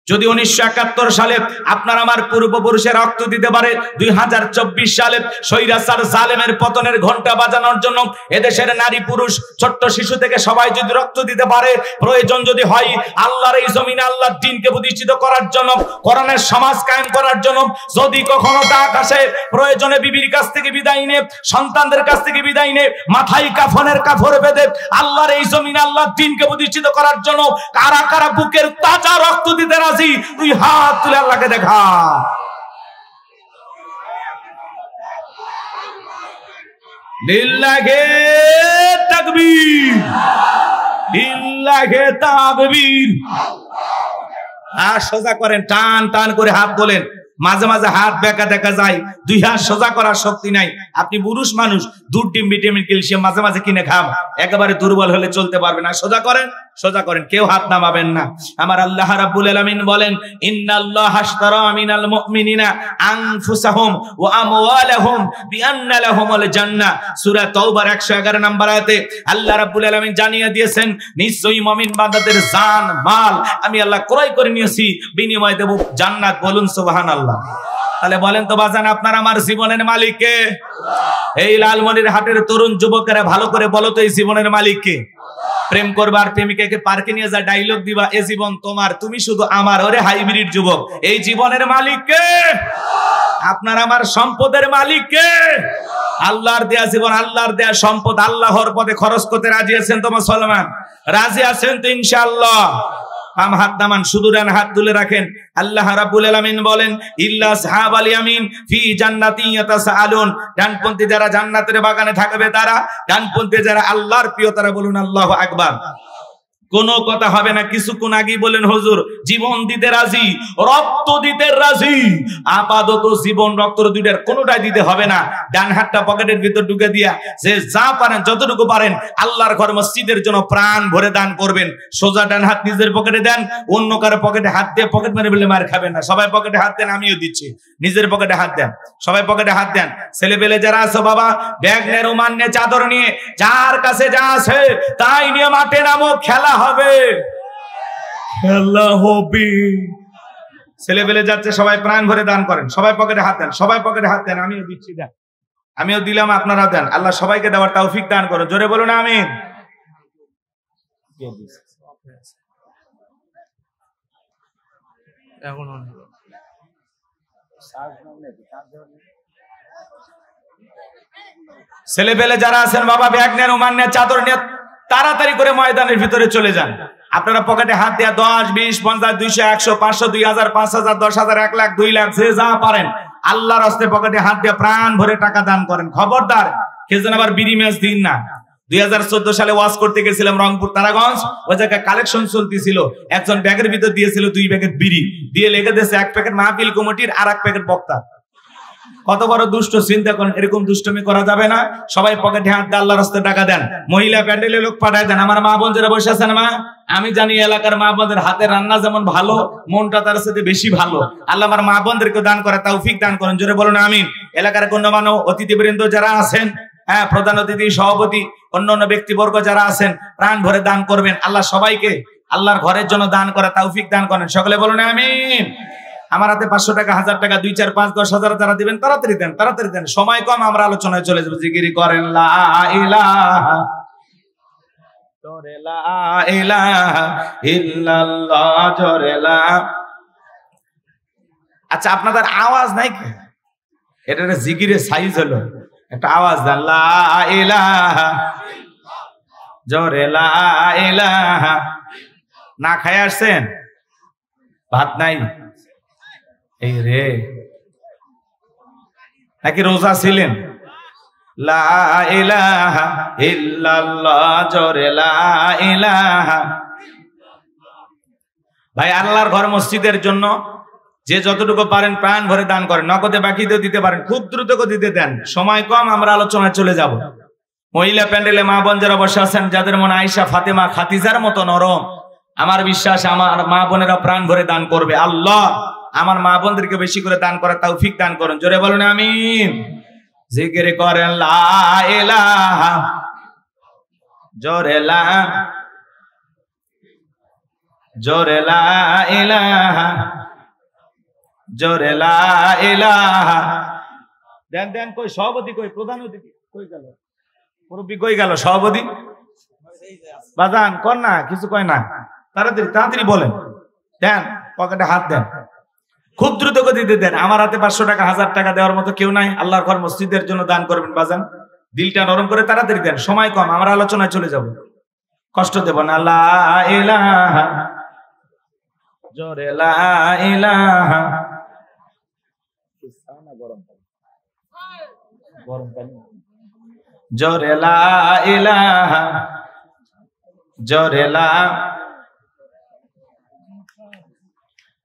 Speaker 1: যদি 1971 সালে আপনার আমার পূর্বপুরুষের রক্ত দিতে পারে, 2024 সালে স্বৈরাচার জালেমের পতনের ঘন্টা বাজানোর জন্য এদেশের নারী পুরুষ ছোট্ট শিশু থেকে সবাই যদি রক্ত দিতে পারে, প্রয়োজন যদি হয় আল্লাহর এই জমিনে আল্লাহর দ্বীনকে প্রতিষ্ঠিত করার জন্য, কোরআনের সমাজ কায়েম করার জন্য, যদি কখনো ডাক আসে, প্রয়োজনে বিবির কাছ থেকে বিদায় নে, সন্তানদের কাছ থেকে বিদায় নে, মাথায় কাফনের কাপড় বেঁধে আল্লাহর এই জমিনে আল্লাহর দ্বীনকে প্রতিষ্ঠিত করার জন্য কারা কারা বুকের তাজা রক্ত দিতে রাজি? তুই হাত তুলে আল্লাহকে দেখা। লিল্লাহে তাকবীর, লিল্লাহে তাকবীর। আর সোজা করেন, টান টান করে হাত তোলেন। মাঝে মাঝে হাত বেঁকা দেখা যায়, দুই হাত সোজা করার শক্তি নাই। আপনি পুরুষ মানুষ, দুধ ডিম ভিটামিন ক্যালসিয়াম মাঝে মাঝে কিনে খান, একেবারে দুর্বল হলে চলতে পারবে না। সোজা করেন, সোজা করেন, কেউ হাত নামাবেন না। আমার আল্লাহ রাব্বুল আলামিন বলেন, ইন্নাল্লাহা আশতারা মিনাল মুমিনিনা আনফুসাহুম ওয়া আমওয়ালাহুম বিআন্না লাহুমুল জান্নাহ। সূরা তাওবার 111 নম্বর আয়াতে আল্লাহ রাব্বুল আলামিন জানিয়ে দিয়েছেন, নিশ্চয়ই মুমিন বান্দাদের জান মাল আমি আল্লাহ ক্রয় করে নিয়েছি, বিনিময়ে দেব জান্নাত। বলুন সুবহানাল্লাহ। তাহলে বলেন তো বাজান, আপনার আমার জীবনের মালিক কে? এই লালমনিরহাটের তরুণ যুবকেরা ভালো করে বলো তো, এই জীবনের মালিক কে? প্রেম করবার প্রেমিকাকে পার্কে নিয়ে যা ডায়লগ দিবা, এ জীবন তোমার, তুমি শুধু আমার। ওরে হাইব্রিড যুবক, এই জীবনের মালিক কে? আপনার আমার সম্পদের মালিক কে? আল্লাহর দেয়া জীবন, আল্লাহর দেয়া সম্পদ আল্লাহর পথে খরচ করতে রাজি আছেন তো মুসলমান? রাজি আছেন তো ইনশাআল্লাহ? বাম হাত নামান, শুধু ডান হাত তুলে রাখেন। আল্লাহ রাব্বুল আলামিন বলেন, ইল্লা আসহাবাল ইয়ামিন ফি জান্নাতিন ইয়াতাসাআলুন। ডানপন্থী যারা জান্নাতের বাগানে থাকবে তারা, ডানপন্থী যারা আল্লাহর প্রিয় তারা। বলুন আল্লাহু আকবার। কোনো কথা হবে না। কিছুক্ষণ আগেই বলেন, হুজুর জীবন দিতে রাজি, রক্ত দিতে রাজি। আপাতত জীবন রক্ত দুইটার কোনোটাই দিতে হবে না। ডান হাতটা পকেটের ভিতর ঢুকে দিয়া যে যা পারেন যতটুকু পারেন আল্লাহর ঘর মসজিদের জন্য প্রাণ ভরে দান করবেন। সোজা ডান হাত নিজের পকেটে দেন, অন্য কারো পকেটে হাত দিয়ে পকেট মেরে বলে মার খাবেন না। সবাই পকেটে হাত দেন, আমিও দিচ্ছি। নিজের পকেটে হাত দেন, সবাই পকেটে হাত দেন। ছেলে পেলে যারা আছো বাবা, ব্যাগ নিয়ে, রুমাল নিয়ে, চাদর নিয়ে, যার কাছে যা আছে তাই নিয়ে মাঠে নামো, খেলা হবে, খেলা হবে। ছেলে পেলে যাচ্ছে, সবাই প্রাণ ভরে দান করেন। সবাই পকেটে হাত দেন, সবাই পকেটে হাত দেন। আমিও দিচ্ছি, দেন, আমিও দিলাম, আপনারাও দেন। আল্লাহ সবাইকে দেওয়ার তৌফিক দান করুন। জোরে বলুন আমিন। ছেলে পেলে যারা আছেন বাবা, ব্যাগ নেন, রুমাল নেন, চাদর নিয়ে তাড়াতাড়ি করে ময়দানের ভিতরে চলে যান। আপনারা পকেটে হাত দেয়া 10, 20, 50, 200, 100, 500, 2000, 5000, 10,000, 1 লাখ, 2 লাখ, যে যা পারেন আল্লাহর রাস্তায় পকেটে হাত দিয়ে প্রাণ ভরে টাকা দান করেন। খবরদার কেউ যেন আবার বিড়ি ম্যাচ দিন না। 2014 সালে ওয়াজ করতে গেছিলাম রংপুর তারাগঞ্জ, ওই জায়গায় কালেকশন চলতেছিল। একজন ব্যাগের ভিতর দিয়েছিল 2 প্যাকেট বিড়ি, দিয়ে লেগে দিয়েছে 1 প্যাকেট মাহফিল কমিটির আর 1 প্যাকেট বক্তা। কত বড় দুষ্ট, চিন্তা করেন। এরকম দুষ্টমি করা যাবে না। সবাই পকেটে হাত দিয়ে আল্লাহর রাস্তায় টাকা দেন। মহিলা প্যান্ডেলে লোক পাঠায় দেন। আমার মা বোন যারা বসে আছেন, মা আমি জানি এলাকার মা বোনদের হাতে রান্না যেমন ভালো, মনটা তার সাথে বেশি ভালো। আল্লাহ আমার মা বোনদেরকে দান করে তৌফিক দান করেন। জোরে বলুন আমিন। এলাকার গণ্যমান্য অতিথিবৃন্দ যারা আছেন, হ্যাঁ, প্রধান অতিথি, সভাপতি, অন্যান্য ব্যক্তিবর্গ যারা আছেন, প্রাণ ভরে দান করবেন। আল্লাহ সবাইকে আল্লাহর ঘরের জন্য দান করে তৌফিক দান করেন। সকলে বলুন আমিন। আমার হাতে 500 টাকা, 1000 টাকা, 2, 4, 5, 10,000 যারা দিবেন তাড়াতাড়ি দেন, তাড়াতাড়ি দেন। সময় কম, আমরা আলোচনায় চলে যাবো। জিকির করেন লা ইলাহা জোরে লা ইলাহা ইল্লাল্লাহ, জোরে লা। আচ্ছা, আপনাদের আওয়াজ নাই কি? এটা একটা জিকিরের সাইজ হলো, একটা আওয়াজ দেন, লা ইলাহা জোরে লা ইলাহা। না খায় আসছেন? ভাত নাই? এই রে, নাকি রোজা ছিলেন? লা ইলাহা ইল্লাল্লাহ, জোরে লা ইলাহা। ভাই, আল্লাহর ঘর মসজিদের জন্য যে যতটুকু পারেন প্রাণ ভরে দান করেন। নগদে বাকিতেও দিতে পারেন, খুব দ্রুত দিতে দেন। সময় কম, আমরা আলোচনায় চলে যাব। মহিলা প্যান্ডেলে মা বোন যারা বসে আছেন, যাদের মনে আয়েশা, ফাতেমা, খাদিজার মতো নরম, আমার বিশ্বাস আমার মা বোনেরা প্রাণ ভরে দান করবে। আল্লাহ আমার মা বোনদেরকে বেশি করে দান করার তৌফিক দান করুন। জোরে বলুন আমিন। জিকির করেন লা ইলাহা জোরে লা, জোরে লা ইলাহা জোরে লা ইলাহা। দেন দেন। কই সভাপতি, কই প্রধান অতিথি, কই গেল মুরব্বি, কই গেল সভাপতি? বাজান কর না, কিছু কয় না, তাড়াতাড়ি তাড়াতাড়ি বলেন। দেন, পকেটে হাত দেন, খুব দ্রুত দিতে দেন। আমার হাতে 500 টাকা, 1000 টাকা দেওয়ার মতো কেউ নাই। আল্লাহর ঘর মসজিদের জন্য দান করবেন। বাজান দিলটা নরম করে তাড়াতাড়ি দেন, সময় কম, আমরা আলোচনায় চলে যাব। কষ্ট দেব না। লা ইলাহা জোরে লা ইলাহা। গরম পানি, জোরে লা ইলাহা জোরে লা।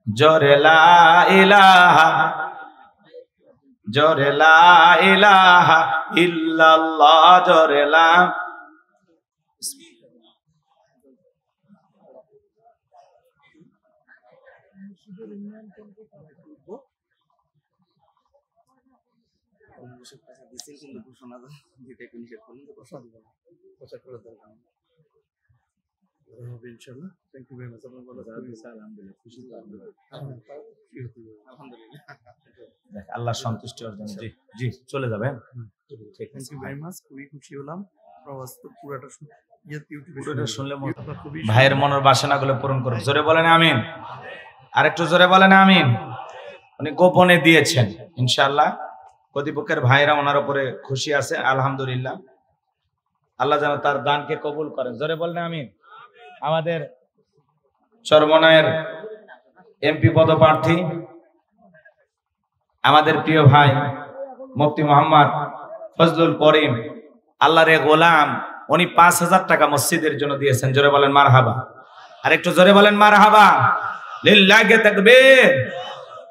Speaker 1: জোরে লা ইলাহা, জোরে লা ইলাহা ইল্লাল্লাহ, জোরে লা। আল্লাহ সন্তুষ্টি অর্জন। জি জি চলে যাবেন। খুবই খুশি হলাম। ভাইয়ের মনের বাসনাগুলো পূরণ করুন। জোরে বলেন আমিন। আরেকটু জোরে বলেন আমিন। উনি গোপনে দিয়েছেন, ইনশাআল্লাহ কর্তৃপক্ষের ভাইরা ওনার উপরে খুশি আছে, আলহামদুলিল্লাহ। আল্লাহ যেন তার দানকে কবুল করেন। জোরে বলেন আমিন। আমাদের চরমনায়ের এমপি পদপ্রার্থী আমাদের প্রিয় ভাই মুফতি মোহাম্মদ ফজলুল করিম, আল্লাহর গোলাম, উনি ৫,০০০ টাকা মসজিদের জন্য দিয়েছেন। জোরে বলেন মারহাবা। আর একটু জোরে বলেন মারহাবা। লিল্লাহি তাকবীর।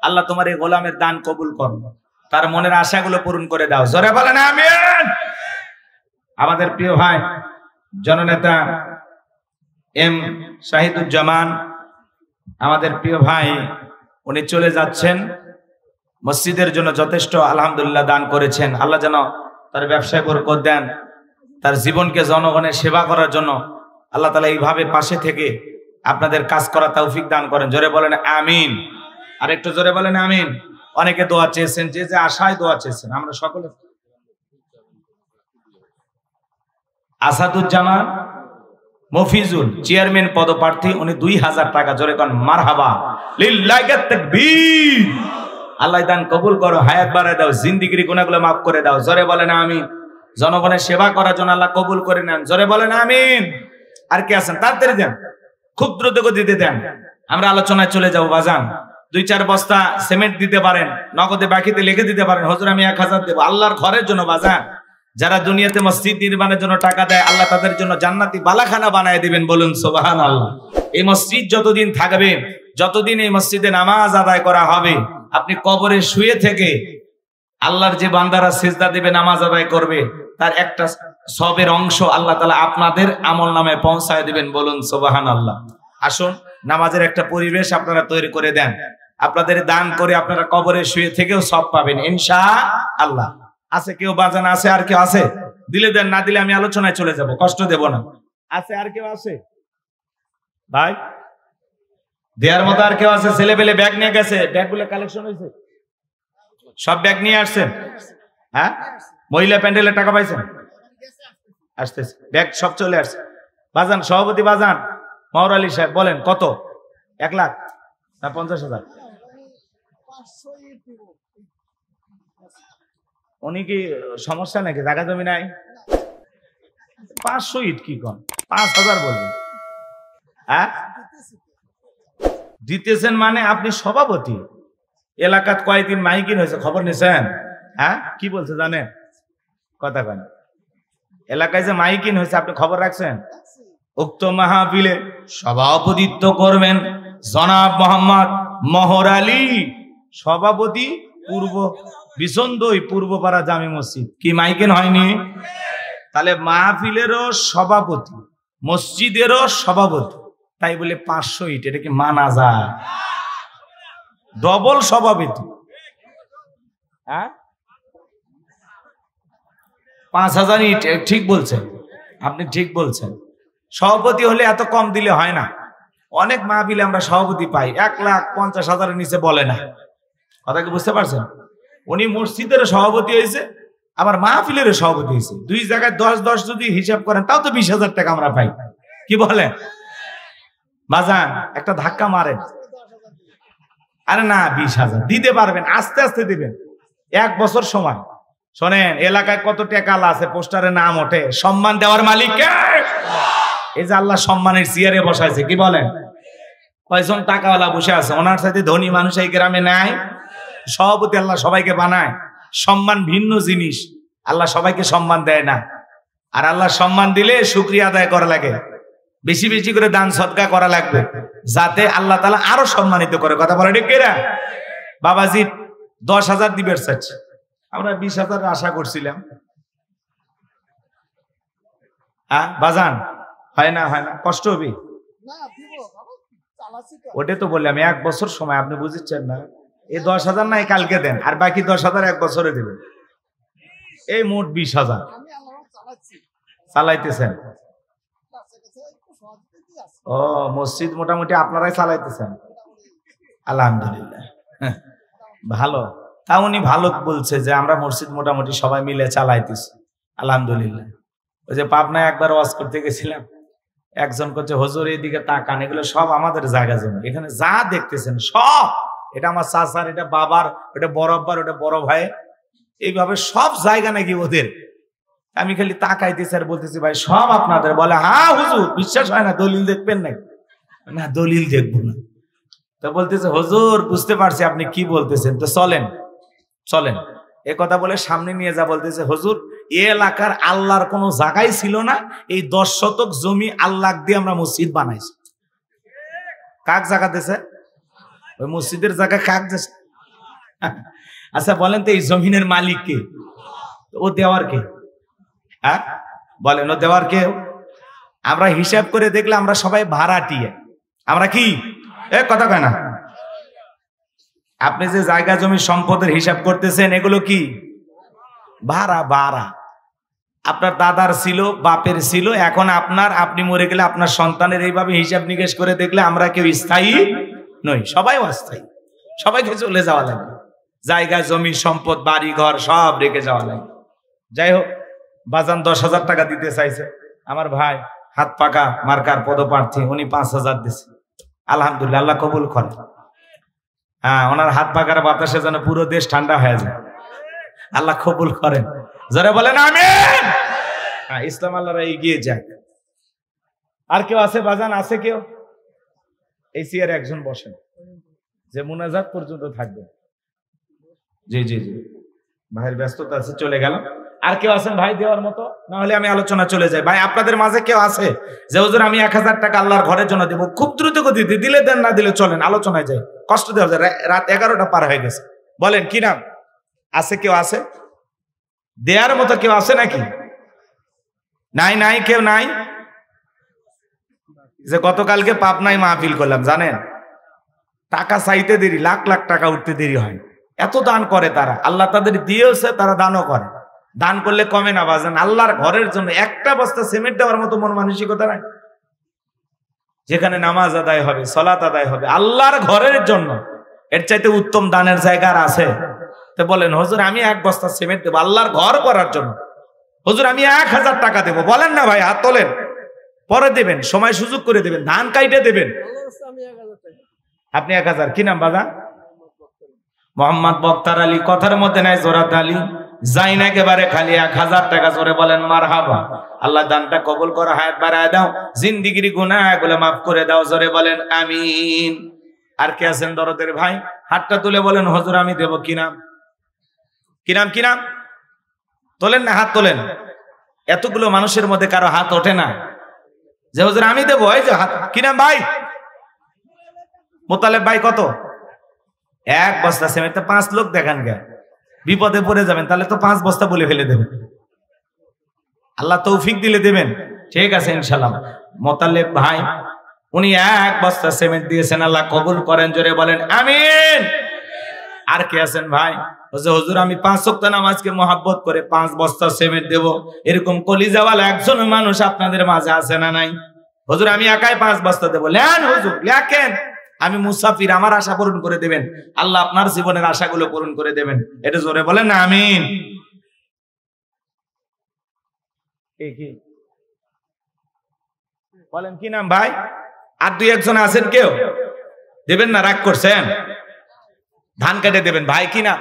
Speaker 1: আল্লাহ তোমার এই গোলামের দান কবুল করো, তার মনের আশাগুলো পূরণ করে দাও। জোরে বলেন আমিন। আমাদের প্রিয় ভাই জননেতা এম শাহিদুজ্জামান, আমাদের প্রিয় ভাই, উনি চলে যাচ্ছেন। মসজিদের জন্য যথেষ্ট আলহামদুলিল্লাহ দান করেছেন। আল্লাহ যেন তার ব্যবসায় বরকত দেন, তার জীবনকে জনগণের সেবা করার জন্য আল্লাহ তাআলা এইভাবে পাশে থেকে আপনাদের কাজ করা তৌফিক দান করেন। জোরে বলেন আমিন। আর একটু জোরে বলেন আমিন। অনেকে দোয়া চেয়েছেন, যে যে আশায় দোয়া চেয়েছেন, আমরা সকলে। আসাদুজ্জামান মফিজুল চেয়ারম্যান পদপ্রার্থী, উনি ২,০০০ টাকা। জোরে কোন মারহাবা। লিল্লাহি তাকবীর। আল্লাহ দান কবুল করো, হায়াত বাড়ায় দাও, জিন্দেগির গুনাহগুলো মাফ করে দাও। জোরে বলেন আমিন। জনগণের সেবা করার জন্য আল্লাহ কবুল করে নেন। জোরে বলেন আমিন। আর কে আছেন? তাড়াতাড়ি দেন, খুব দ্রুত গতিতে দেন, আমরা আলোচনায় চলে যাবো। বাজান ২-৪ বস্তা সিমেন্ট দিতে পারেন, নগদে বাকিতে লিখে দিতে পারেন, হুজুর আমি ১,০০০ দেবো আল্লাহর ঘরের জন্য। বাজান যারা দুনিয়াতে মসজিদ নির্মাণের জন্য টাকা দেয়, আল্লাহ তাদের জন্য জান্নাতি বালাখানা বানায় দিবেন। বলুন সুবহানাল্লাহ। এই মসজিদ যতদিন থাকবে, যতদিন এই মসজিদে নামাজ আদায় করা হবে, আপনি কবরে শুয়ে থেকে আল্লাহর যে বান্দারা সিজদা দিবে, নামাজ আদায় করবে, তার একটা সবের অংশ আল্লাহ তাআলা আপনাদের আমল নামে পৌঁছায় দিবেন। বলুন সুবহানাল্লাহ। আসুন, নামাজের একটা পরিবেশ আপনারা তৈরি করে দেন। আপনাদের দান করে আপনারা কবরে শুয়ে থেকেও সব পাবেন ইনশাআল্লাহ। আছে কেউ? বাজান আছে? আর কেউ আছে? দিলে দেন, না দিলে আমি আলোচনায় চলে যাব, কষ্ট দেব না। আছে আর কেউ আছে ভাই দেয়ার মতো? আর কেউ আছে? ছেলে পেলে ব্যাগ নিয়ে গেছে, ব্যাগগুলো কালেকশন হয়েছে, সব ব্যাগ নিয়ে আসছেন? হ্যাঁ, মহিলা প্যান্ডেলের টাকা পাইছেন? আসতেছে, ব্যাগ সব চলে আসছে। বাজান সভাপতি, বাজান মাওর আলী সাহেব, বলেন কত? 1 লাখ না 50,000? উনি কি সমস্যা নাকি? জায়গা জমি নাই? 500 ইট কি কন? 5,000 বলবেন? হ্যাঁ, দিতেছেন মানে আপনি সভাপতি। এলাকাত কয়েকদিন মাইকিং হয়েছে, খবর নিছেন? হ্যাঁ, কি বলছে জানেন? কথা কেন? এলাকায় যে মাইকিং হয়েছে, আপনি খবর রাখছেন? উক্ত মাহফিলে সভাপতিত্ব করবেন জনাব মোহাম্মদ মহর আলী, সভাপতি, পূর্ব বিছন্দই পূর্বপাড়া জামে মসজিদ। কি মাইকেন হয়নি? তাহলে মাহফিলেরও সভাপতি, মসজিদেরও সভাপতি, তাই বলে 500 ইট, এটা কি মানা যায়? ডবল সভাপতি। হ্যাঁ, 5,000 ইট। ঠিক বলছেন আপনি, ঠিক বলছেন। সভাপতি হলে এত কম দিলে হয় না। অনেক মাহফিলে আমরা সভাপতি পাই 1,50,000 নিচে বলে না। কথা কি বুঝতে পারছেন? উনি মসজিদের সভাপতি হয়েছে, আবার মাহফিলের সভাপতি হয়েছে। 2 জায়গায় 10-10 যদি হিসাব করেন, তাও তো 20,000 টাকা আমরা পাই। কি বলেন বাজান? একটা ধাক্কা মারেন। আরে না, 20,000 দিতে পারবেন, আস্তে আস্তে দিবেন, 1 বছর সময়। শোনেন, এলাকায় কত টাকা আছে, পোস্টারে নাম ওঠে, সম্মান দেওয়ার মালিক কে? এই যে আল্লাহ সম্মানের চেয়ারে বসাইছে। কি বলেন? কয়জন টাকাওয়ালা বসে আছে, ওনার সাথে ধনী মানুষ এই গ্রামে নাই। সভাপতি আল্লাহ সবাইকে বানায়। সম্মান ভিন্ন জিনিস, আল্লাহ সবাইকে সম্মান দেয় না। আর আল্লাহ সম্মান দিলে শুকরিয়া আদায় করা লাগে। বেশি বেশি করে দান সদকা করা লাগবে, যাতে আল্লাহ তাআলা আরো সম্মানিত করে। কথা বলে ঠিক কিনা? বাবাজি 10,000 দিবের চাচ্ছে, আমরা 20,000 আশা করছিলাম। হ্যাঁ বাজান, হয় না কষ্ট হবে। ওটা তো বললাম 1 বছর সময়, আপনি বুঝছেন না? এই 10,000 নাই কালকে দেন, আর বাকি 10,000 1 বছরে দেবেন। এই মোট 20,000 চালাইতেছেন। ও মসজিদ মোটামুটি আপনারাই চালাইতেছেন, আলহামদুলিল্লাহ। ভালো, তা উনি ভালো বলছে যে আমরা মসজিদ মোটামুটি সবাই মিলে চালাইতেছি, আলহামদুলিল্লাহ। ওই যে পাবনায় একবার ওয়াজ করতে গেছিলাম, একজন করছে হুজুর এইদিকে তাকান, এগুলো সব আমাদের জায়গা জমি, এখানে যা দেখতেছেন সব, এটা আমার চাচার, এটা বাবার, ওটা বড় আব্বার, ওটা বড় ভাই, এইভাবে সব জায়গা নাকি ওদের। আমি খালি তাকাইতেছি আর বলতেছি ভাই সব আপনাদের। বলে হ্যাঁ হুজুর, বিশ্বাস হয় না, দলিল দেখবেন নাকি? না দলিল দেখবো না। তো বলতেছে হুজুর বুঝতে পারছি আপনি কি বলতেছেন, তো চলেন চলেন। এ কথা বলে সামনে নিয়ে যা বলতেছে হুজুর এই এলাকার আল্লাহর কোনো জায়গায় ছিল না, এই 10 শতক জমি আল্লাহ দিয়ে আমরা মসজিদ বানাইছি। কাক জায়গা দিছে? ওই মসজিদের জায়গা কাক দিছে? আচ্ছা বলেন তো এই জমিনের মালিক কে? ও দেওয়ার কে? হ্যাঁ বলেন, ও দেওয়ার কে? আমরা হিসাব করে দেখলে আমরা সবাই ভাড়াটিয়া। আমরা কি কথা কয় না? আপনি যে জায়গা জমি সম্পদের হিসাব করতেছেন এগুলো কি ভাড়া? ভাড়া আপনার দাদার ছিল, বাপের ছিল, এখন আপনার, আপনি মরে গেলে আপনার সন্তানের। এইভাবে হিসাব নিকেশ করে দেখলে আমরা কেউ স্থায়ী নই, সবাই অস্থায়ী। সবাইকে চলে যাওয়া লাগবে, জায়গা জমি সম্পদ বাড়ি ঘর সব রেখে যাওয়া লাগবে। যাই হোক, বাজান 10,000 টাকা দিতে চাইছে আমার ভাই, হাত পাকা মার্কার পদপ্রার্থী, উনি 5,000 দিছে। আলহামদুলিল্লাহ, আল্লাহ কবুল করে। হ্যাঁ, ওনার হাত পাকার বাতাসে যেন পুরো দেশ ঠান্ডা হয়ে যায়, আল্লাহ কবুল করেন। যারা বলেন আমিন। হ্যাঁ, ইসলাম আল্লাহরা এগিয়ে যাক। আর কেউ আছে বাজান? আছে কেউ? এই চেয়ারে একজন বসেন, যে মুনাজাত পর্যন্ত থাকবে। জি জি জি, ভাইয়ের ব্যস্ততা আছে, চলে গেল। আর কেউ আছেন ভাই দেওয়ার মতো? না হলে আমি আলোচনা চলে যাই। ভাই আপনাদের মাঝে কেউ আছে যে হুজুর আমি 1,000 টাকা আল্লাহর ঘরের জন্য দেবো? খুব দ্রুত গতিতে দিলে দেন, না দিলে চলেন, আলোচনায় যাই, কষ্ট দেওয়া যায়। রাত 11টা পার হয়ে গেছে। বলেন কি নাম? আছে কেউ? আছে দেওয়ার মতো কেউ আছে নাকি? নাই নাই, কেউ নাই? যে গতকালকে পাবনায় মাহফিল করলাম, জানেন টাকা চাইতে দেরি, লাখ লাখ টাকা উঠতে দেরি হয়। এত দান করে তারা, আল্লাহ তাদের দিয়েছে, তারা দানও করে। দান করলে কমে না বাজান। আল্লাহর ঘরের জন্য একটা বস্তা সিমেন্ট দেওয়ার মতো মন মানসিকতা নাই, যেখানে নামাজ আদায় হবে, সালাত আদায় হবে আল্লাহর ঘরের জন্য। এর চাইতে উত্তম দানের জায়গা আর আছে? তো বলেন হুজুর আমি 1 বস্তা সিমেন্ট দেবো আল্লাহর ঘর করার জন্য, হুজুর আমি 1,000 টাকা দেবো, বলেন না ভাই? হাত তোলেন, পরে দেবেন, সময় সুযোগ করে দেবেন, ধান কাইটে দেবেন। আপনি 1,000। কি নাম বাবা? মোহাম্মদ বক্তার আলী। কথার মধ্যে নাই জোরাত আলী, যাই না একেবারে খালি 1,000 টাকা। জোরে বলেন মারহাবা। আল্লাহ দানটা কবুল করো, হায়াত বাড়ায় দাও, জিন্দিগির গুনাহ এগুলো মাফ করে দাও। জোরে বলেন আমিন। আর কে আছেন দরদের ভাই? হাতটা তুলে বলেন হুজুর আমি দেব। কি নাম? কি নাম? কি নাম? তোলেন না, হাত তোলেন। এতগুলো মানুষের মধ্যে কারো হাত ওঠে না যে হুজুর আমি দেবো। এই যে হাত। কি নাম ভাই? মোতালেব ভাই। কত? 1 বস্তা সিমেন্ট। 5 লোক দেখান গে, বিপদে পড়ে যাবেন, তাহলে তো 5 বস্তা বলে ফেলে দেবেন। আল্লাহ তৌফিক দিলে দেবেন, ঠিক আছে ইনশাআল্লাহ। মোতালেব ভাই উনি 1 বস্তা সিমেন্ট দিয়েছেন, আল্লাহ কবুল করেন। জোরে বলেন আমিন। আর কে আছেন ভাই? হুজুর আমি 5 ওয়াক্ত নামাজকে মহব্বত করে 5 বস্তা সিমেন্ট দেব, এরকম কলিজাওয়ালা একজন মানুষ আপনাদের মাঝে আছে না নাই? হুজুর আমি একাই 5 বস্তা দেবো। লেন হুজুর লেখেন, আমি মুসাফির, আমার আশা পূরণ করে দেবেন, আল্লাহ আপনার জীবনের আশাগুলো পূরণ করে দেবেন। এটা জোরে বলেন না আমিন। বলেন কি নাম ভাই? আর 2-1 জন আছেন? কেউ দেবেন না? রাগ করছেন? ধান কেটে দেবেন। ভাই কি নাম?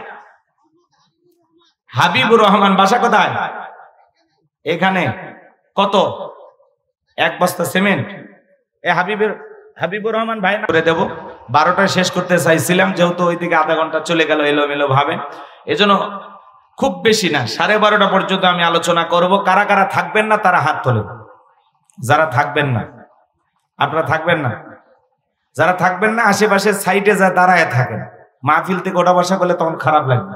Speaker 1: হাবিবুর রহমান। বাসা কোথায়? এখানে। কত? 1 বস্তা সিমেন্ট। এ হাবিবুর রহমান ভাই করে দেবো। 12টায় শেষ করতে চাইছিলাম, যেহেতু ওইদিকে আধা ঘন্টা চলে গেল এলোমেলো ভাবে, এজন্য খুব বেশি না 12:30 পর্যন্ত আমি আলোচনা করব। কারা কারা থাকবেন না তারা হাত তোলেন, যারা থাকবেন না আপনারা থাকবেন না? যারা থাকবেন না আশেপাশে সাইডে যা দাঁড়ায় থাকেন, মাহফিল থেকে ওঠা বসা করলে তখন খারাপ লাগবে।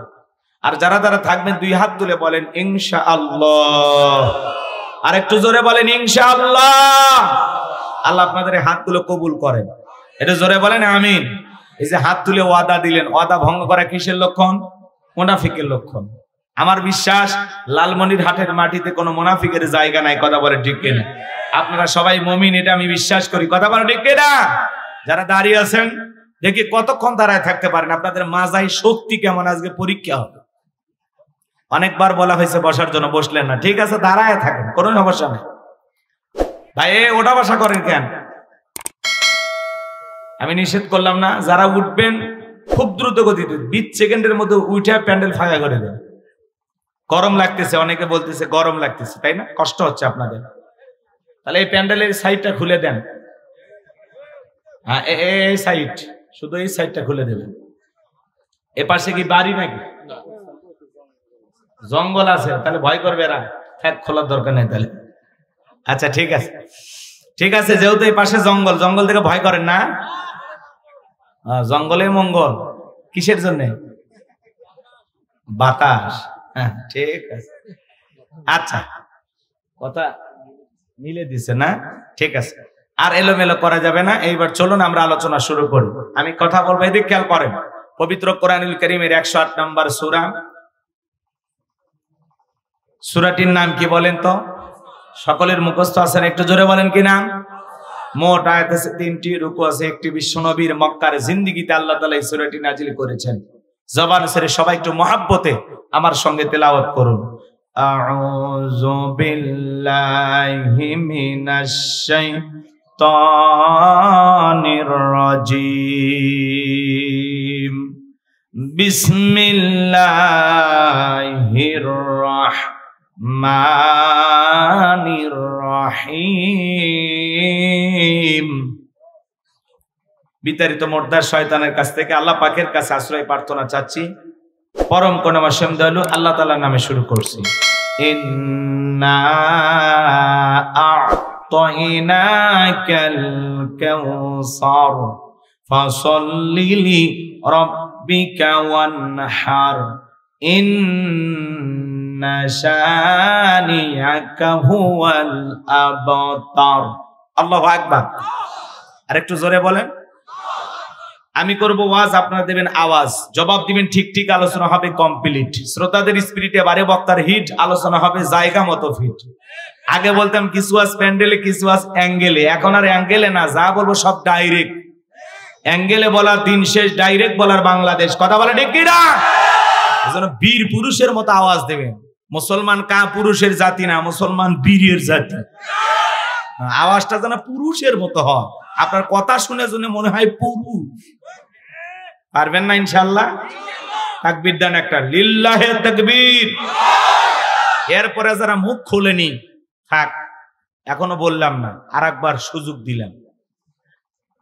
Speaker 1: আর যারা যারা থাকবেন 2 হাত তুলে বলেন ইনশাআল্লাহ। আর একটু জোরে বলেন ইনশাআল্লাহ। আল্লাহ আপনাদের হাতগুলো কবুল করেন, এটা জোরে বলেন আমিন। এই যে হাত তুলে ওয়াদা দিলেন, ওয়াদা ভঙ্গ করা কিসের লক্ষণ? মুনাফিকের লক্ষণ। আমার বিশ্বাস লালমনিরহাটের মাটিতে কোনো মুনাফিকের জায়গা নাই, কথা বলে ঠিক কিনা? আপনারা সবাই মুমিন, এটা আমি বিশ্বাস করি, কথা বলে ঠিক কিনা? যারা দাঁড়িয়ে আছেন দেখি কতক্ষণ দাঁড়ায় থাকতে পারেন, আপনাদের মাজায় শক্তি কেমন, আজকে পরীক্ষা হবে। অনেকবার বলা হয়েছে বসার জন্য, বসলেন না, ঠিক আছে দাঁড়ায় থাকেন, কোনো সমস্যা নেই। ভাই ওটা বসা করেন কেন? আমি নিষেধ করলাম না? যারা উঠবেন খুব দ্রুত গতিতে 20 সেকেন্ডের মধ্যে উঠে প্যান্ডেল ফাঁকা করে দেন। গরম লাগতেছে, অনেকে বলতেছে গরম লাগতেছে, তাই না? কষ্ট হচ্ছে আপনাদের, তাহলে এই প্যান্ডেলের সাইডটা খুলে দেন। হ্যাঁ, এই সাইড, শুধু এই সাইডটা খুলে দেবেন। এ পাশে কি বাড়ি নাকি জঙ্গল আছে? তাহলে ভয় করবে এরা, ফ্যাক খোলার দরকার নেই তাহলে। আচ্ছা ঠিক আছে, ঠিক আছে, যেহেতু এই পাশে জঙ্গল, জঙ্গল থেকে ভয় করেন না? জঙ্গলে মঙ্গল কিসের জন্য? বাতাস। হ্যাঁ ঠিক আছে, আচ্ছা কথা মিলে দিছে না? ঠিক আছে, আর এলোমেলো করা যাবে না। এইবার চলুন আমরা আলোচনা শুরু করি। আমি কথা বলবো, এদিকে খেয়াল করেন। পবিত্র কোরআনুল কারীমের 108 নম্বর সূরা, সূরাটির নাম কি বলেন তো? সকলের মুখস্থ আছেন, একটু জোরে বলেন কি নাম? মোট আয়াত আছে 3টি, রুকু আছে 1টি। বিশ্বনবীর মক্কার জিন্দেগিতে আল্লাহ তাআলা এই সূরাটি নাজিল করেছেন। জবান ছেড়ে সবাই একটু মহব্বতে আমার সঙ্গে তেলাওয়াত করুন। আউযু বিল্লাহি মিনাশ শাইতানির রাজীম। বিসমিল্লাহির রাহমানির রাহিম। বিতাড়িত মোর্দার শয়তানের কাছ থেকে আল্লাহ পাকের কাছে আশ্রয় প্রার্থনা চাচ্ছি। পরম করুণাময় দয়ালু আল্লাহ তাআলার নামে শুরু করছি। ইন্না আ'তাইনাকাল কাউসার ফাসাল্লি লিরাব্বিকা ওয়ানহার ইন্না শানিআকা হুয়াল আবতার। আল্লাহু আকবার। আরেকটু জোরে বলেন। আমি করব ওয়াজ, আপনারা দেবেন আওয়াজ, জবাব দিবেন ঠিক ঠিক, আলোচনা হবে কমপ্লিট। শ্রোতাদের স্পিরিটে বারে বক্তার হিট, আলোচনা হবে জায়গা মতো ফিট। আগে বলতাম কিছু আজ প্যান্ডেলে, কিছু আজ অ্যাঙ্গেলে, এখন আর অ্যাঙ্গেলে না, যা বলবো সব ডাইরেক্ট। অ্যাঙ্গেলে বলার দিন শেষ, ডাইরেক্ট বলার বাংলাদেশ, কথা বলে ঠিক কিনা? এজন্য বীর পুরুষের মতো আওয়াজ দেবেন। মুসলমান কা পুরুষের জাতি না, মুসলমান বীরের জাতি। আওয়াজটা যেন পুরুষের মতো হয়। আপনার কথা শুনে শুনে মনে হয় পুরুষ। পারবেন না ইনশাআল্লাহ? তাকবীর দেন একটা, লিল্লাহে তাকবীর। এরপরে যারা মুখ খোলেনি থাক, এখনো বললাম না, আরেকবার সুযোগ দিলাম,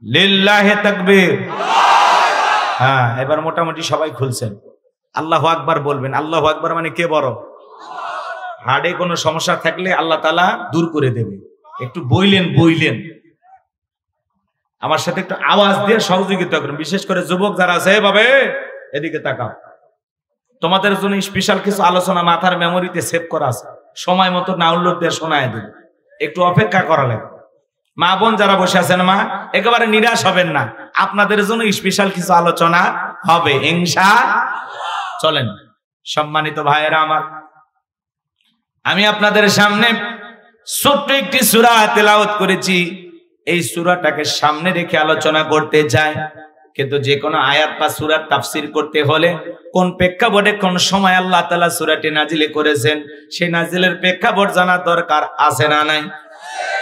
Speaker 1: লিল্লাহে তাকবীর। হ্যাঁ, এবার মোটামুটি সবাই খুলছেন। আল্লাহু আকবার বলবেন। আল্লাহু আকবার মানে কে বড়? হাড়ে কোনো সমস্যা থাকলে আল্লাহ তাআলা দূর করে দেবে। একটু বইলেন আমার সাথে একটু আওয়াজ দিয়ে সহযোগিতা করুন, বিশেষ করে যুবক যারা আছে, ভাবে এদিকে তাকাও। তোমাদের জন্য স্পেশাল কিছু আলোচনা মাথার মেমোরিতে সেভ করা আছে, সময় মতো ডাউনলোড দিয়ে শোনায় দেব, একটু অপেক্ষা করা লাগবে। মা বোন যারা বসে আছেন, মা একেবারে নিরাশ হবেন না, আপনাদের জন্য স্পেশাল কিছু আলোচনা হবে ইনশাআল্লাহ। চলেন সম্মানিত ভাইয়েরা আমার, আমি আপনাদের সামনে ছোট্ট একটি সূরা তেলাওয়াত করেছি। এই সূরাটাকে সামনে রেখে আলোচনা করতে চাই, কিন্তু যে কোনো আয়াত বা সূরার তাফসীর করতে হলে কোন প্রেক্ষাপটে কোন সময় আল্লাহ তাআলা সূরাটি নাজিল করেছেন, সেই নাজিলের প্রেক্ষাপট জানা দরকার আছে না নাই?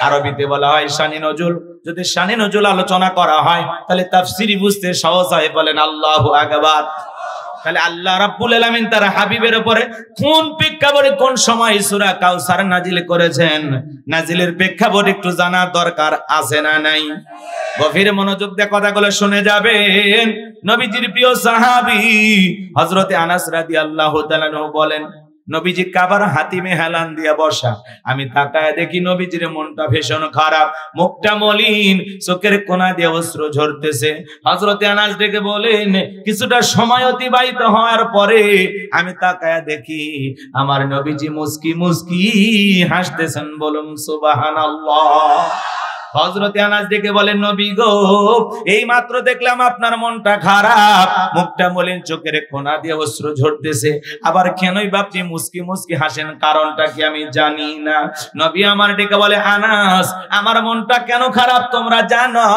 Speaker 1: আরবিতে বলা হয় শানি নজুল। যদি শানি নজুল আলোচনা করা হয় তাহলে তাফসীরই বুঝতে সহজ হয়। বলেন আল্লাহু আকবার। তাহলে আল্লাহ রাব্বুল আলামিন তার হাবিবের উপরে কোন প্রেক্ষাপটে কোন সময় সূরা কাউসার নাজিল করেছেন, নাজিলের প্রেক্ষাপট একটু জানা দরকার আছে না নাই? গভীর মনোযোগ দিয়ে কথাগুলো শুনে যাবেন। নবীজির প্রিয় সাহাবী হযরতে আনাস রাদিয়াল্লাহু তাআলা বলেন, নবীজি কাবার হাতিমে হেলান দিয়া বসা, আমি তাকায় দেখি নবীজির মনটা ভীষণ খারাপ, মুখটা মলিন, চোখের কোনা দিয়ে অশ্রু ঝরতেছে। হযরতে আনাস ডেকে বলেন, কিছুটা সময় অতিবাহিত হওয়ার পরে আমি তাকায় দেখি আমার নবীজি মুস্কি মুস্কি হাসতেছেন। বলুন সুবহানাল্লাহ। হযরতে আনাস ডেকে বলেন, নবী গো, এই মাত্র দেখলাম আপনার মনটা খারাপ, মুখটা মলিন, চোখের কোনা দিয়ে অশ্রু ঝরতেছে, আবার কেনই বা আপনি মুস্কি মুস্কি হাসেন, কারণটা কি আমি জানি না। নবী আমার ডেকে বলে, আনাস, আমার মনটা কেন খারাপ তোমরা জানো,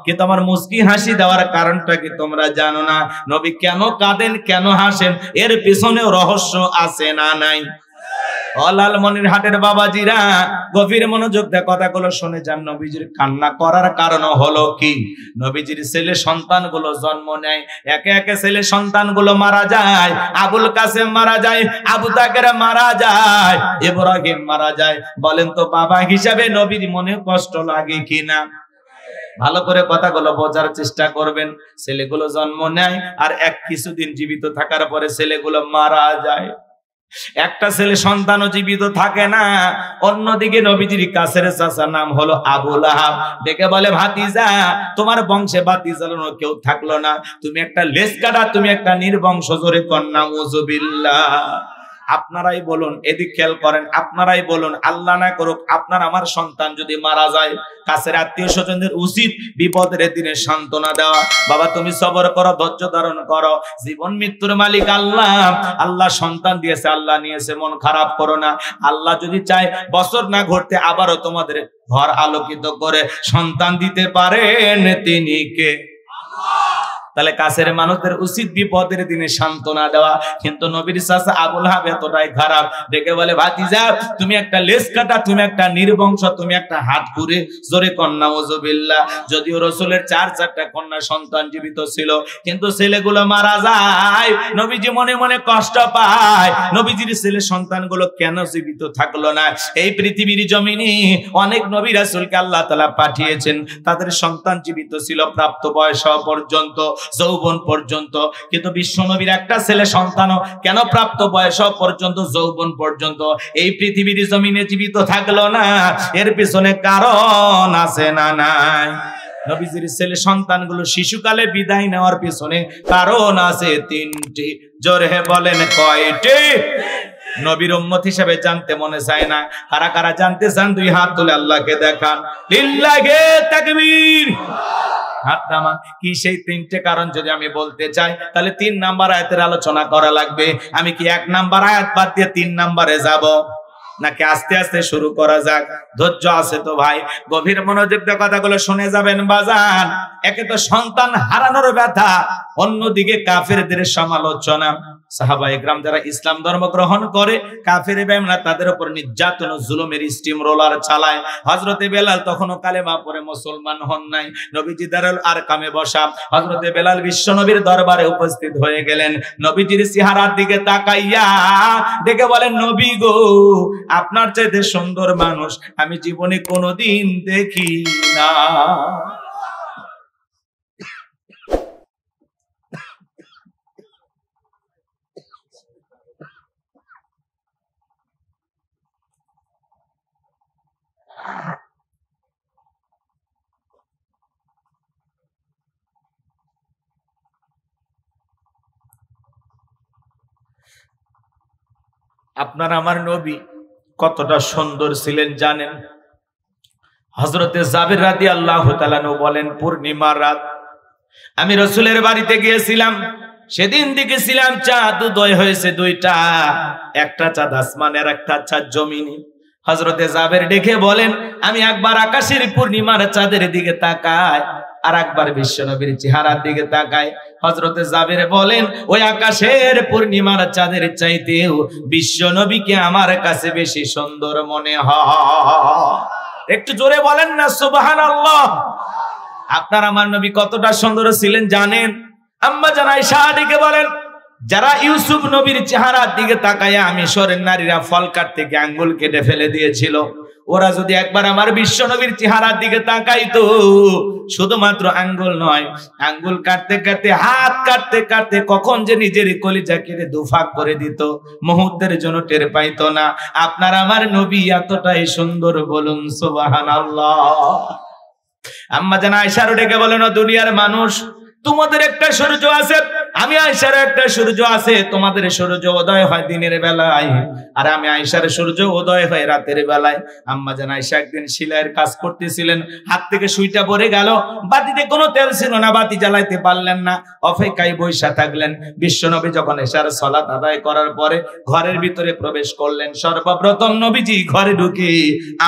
Speaker 1: কিন্তু আমার মুস্কি হাসি দেওয়ার কারণটা কি তোমরা জানো না? নবী কেন কাঁদেন, কেন হাসেন, এর পিছনেও রহস্য আছে না নাই? লালমনিরহাটের বাবাজিরা গভীর মনোযোগ দিয়ে কথাগুলো শুনে যান। নবীজির কান্না করার কারণ হলো কি? নবীজির ছেলে সন্তানগুলো জন্ম নেয়, একে একে ছেলে সন্তানগুলো মারা যায়। আবুল কাসেম মারা যায়, আবু তাকের মারা যায়, ইব্রাহিম মারা যায়। বলেন তো বাবা হিসাবে নবীর মনে কষ্ট লাগে কিনা? ভালো করে কথাগুলো বোঝার চেষ্টা করবেন। ছেলেগুলো জন্ম নেয় আর কিছুদিন জীবিত থাকার পরে ছেলেগুলো মারা যায়। একটা ছেলে সন্তানও জীবিত থাকে না। অন্যদিকে নবীজির কাছের চাচা নাম হলো আবু লাহাব, ডেকে বলে, ভাতিজা, তোমার বংশে বাতি জ্বালানো কেউ থাকলো না, তুমি একটা লেজ কাটা, তুমি একটা নির্বংশ। জোরে কন্যা নাউযুবিল্লাহ। আপনারাই বলুন, এদিক খেয়াল করেন, আপনারাই বলুন, আল্লাহ না করুক আপনার আমার সন্তান যদি মারা যায়, কাছের আত্মীয় স্বজনদের উচিত বিপদের দিনে সান্ত্বনা দেওয়া। বাবা তুমি সবর করো, ধৈর্য ধারণ করো, জীবন মৃত্যুর মালিক আল্লাহ। আল্লাহ সন্তান দিয়েছে, আল্লাহ নিয়েছে, মন খারাপ করো না। আল্লাহ যদি চায় বছর না ঘটতে আবারও তোমাদের ঘর আলোকিত করে সন্তান দিতে পারেন, তিনি কে? তাহলে কাছের মানুষদের উচিত বিপদের দিনে সান্ত্বনা দেওয়া। কিন্তু নবীর চাচা আবু লাহাব এতটাই খারাপ, ডেকে বলে, ভাতিজা, তুমি একটা লেজ কাটা, তুমি একটা নির্বংশ, তুমি একটা হাত পুরে। জোরে কন্যা নাউযুবিল্লাহ। যদিও রাসূলের 4টা কন্যা সন্তান জীবিত ছিল, কিন্তু ছেলেগুলো মারা যায়। নবীজি মনে মনে কষ্ট পায়, নবীজির ছেলে সন্তানগুলো কেন জীবিত থাকলো না? এই পৃথিবীর জমিনে অনেক নবী রাসূলকে আল্লাহ তাআলা পাঠিয়েছেন, তাদের সন্তান জীবিত ছিল প্রাপ্ত বয়স পর্যন্ত, যৌবন পর্যন্ত, কিন্তু বিশ্ব নবীর একটা ছেলে সন্তানও কেন প্রাপ্ত বয়স পর্যন্ত, যৌবন পর্যন্ত এই পৃথিবীর জমিনে জীবিত থাকলো না? এর পিছনে কারণ আছে না নাই? নবীজির ছেলে সন্তানগুলো শিশুকালে বিদায় নেওয়ার পিছনে কারণ আছে 3টি। জোরে বলেন কয়টি? নবীর উম্মত হিসেবে জানতে মনে চায় না? কারা কারা জানতে চান? 2 হাত তুলে আল্লাহকে দেখান। লিল্লাহি তাকবীর। হাত নামান। কি সেই 3টে কারণ যদি আমি বলতে চাই, তাহলে 3 নাম্বার আয়াতের আলোচনা করা লাগবে। আমি কি 1 নাম্বার আয়াত বাদ দিয়ে 3 নাম্বারে যাব, নাকি আস্তে আস্তে শুরু করা যাক? ধৈর্য আছে তো ভাই? গভীর মনোযোগ দিয়ে কথাগুলো শুনে যাবেন বাজান। একে তো সন্তান হারানোর ব্যথা, অন্যদিকে কাফেরদের সমালোচনা। সাহাবায়ে কেরাম যারা ইসলাম ধর্ম গ্রহণ করে, কাফের বেঈমানরা তাদের উপর নির্যাতন ও জুলুমের স্টিম রোলার চালায়। হযরতে বেলাল তখনও কালেমা পড়ে মুসলমান হন নাই। নবীজি দারুল আরকামে বসা, হযরতে বেলাল বিশ্ব নবীর দরবারে উপস্থিত হয়ে গেলেন। নবীজির চেহারার দিকে তাকাইয়া ডেকে বলেন, নবী গো, আপনার চাইতে সুন্দর মানুষ আমি জীবনে কোনোদিন দেখি না। আপনার আমার নবী কতটা সুন্দর ছিলেন জানেন? হযরতে জাবের রাদিয়াল্লাহু তাআলা বলেন, পূর্ণিমার রাত আমি রাসূলের বাড়িতে গিয়েছিলাম। সেদিন দেখেছিলাম চাঁদ উদয় হয়েছে 2টা, একটা চাঁদ আসমানের, একটা চাঁদ জমিনে। হযরতে জাবের ডেকে বলেন, আমি একবার আকাশের পূর্ণিমার চাঁদের দিকে তাকাই, আর একবার বিশ্বনবীর চেহারার দিকে তাকাই। হযরতে জাবের বলেন, ওই আকাশের পূর্ণিমার চাঁদের চাইতেও বিশ্বনবীকে আমার কাছে বেশি সুন্দর মনে হয়। একটু জোরে বলেন না সুবহানাল্লাহ। আপনার আমার নবী কতটা সুন্দর ছিলেন জানেন? আম্মা জান আয়েশা ডেকে বলেন, যারা ইউসুফ নবীর চেহারার দিকে তাকায়া মিশরের নারীরা ফল কাটতে গিয়ে আঙ্গুল কেটে ফেলে দিয়েছিল, ওরা যদি একবার আমার বিশ্ব নবীর চেহারার দিকে তাকাইতো, শুধুমাত্র আঙ্গুল নয়, আঙ্গুল কাটতে কাটতে, হাত কাটতে কাটতে কখন যে নিজের কলিজা কেটে দুফাক করে দিত, মুহূর্তের জন্য টের পাইতো না। আপনার আমার নবী এতটাই সুন্দর, বলুন সুবহানাল্লাহ। আম্মা জান আয়েশা ডেকে বলেন, দুনিয়ার মানুষ, তোমাদের একটা সূর্য আছে, আমি আয়েশার একটা সূর্য আছে। তোমাদের সূর্য উদয় হয় দিনের বেলায়, আর আমি আয়েশার সূর্য উদয় হয় রাতের বেলায়। আম্মা জান আয়েশা একদিন সেলাইয়ের কাজ করতেছিলেন, হাত থেকে সুইটা পড়ে গেল, বাতিতে কোনো তেল ছিল না, বাতি জ্বালাইতে পারলেন না, অপেক্ষায় বসে থাকলেন। বিশ্বনবী যখন এশার সালাত আদায় করার পরে ঘরের ভিতরে প্রবেশ করলেন, সর্বপ্রথম নবীজি ঘরে ঢুকে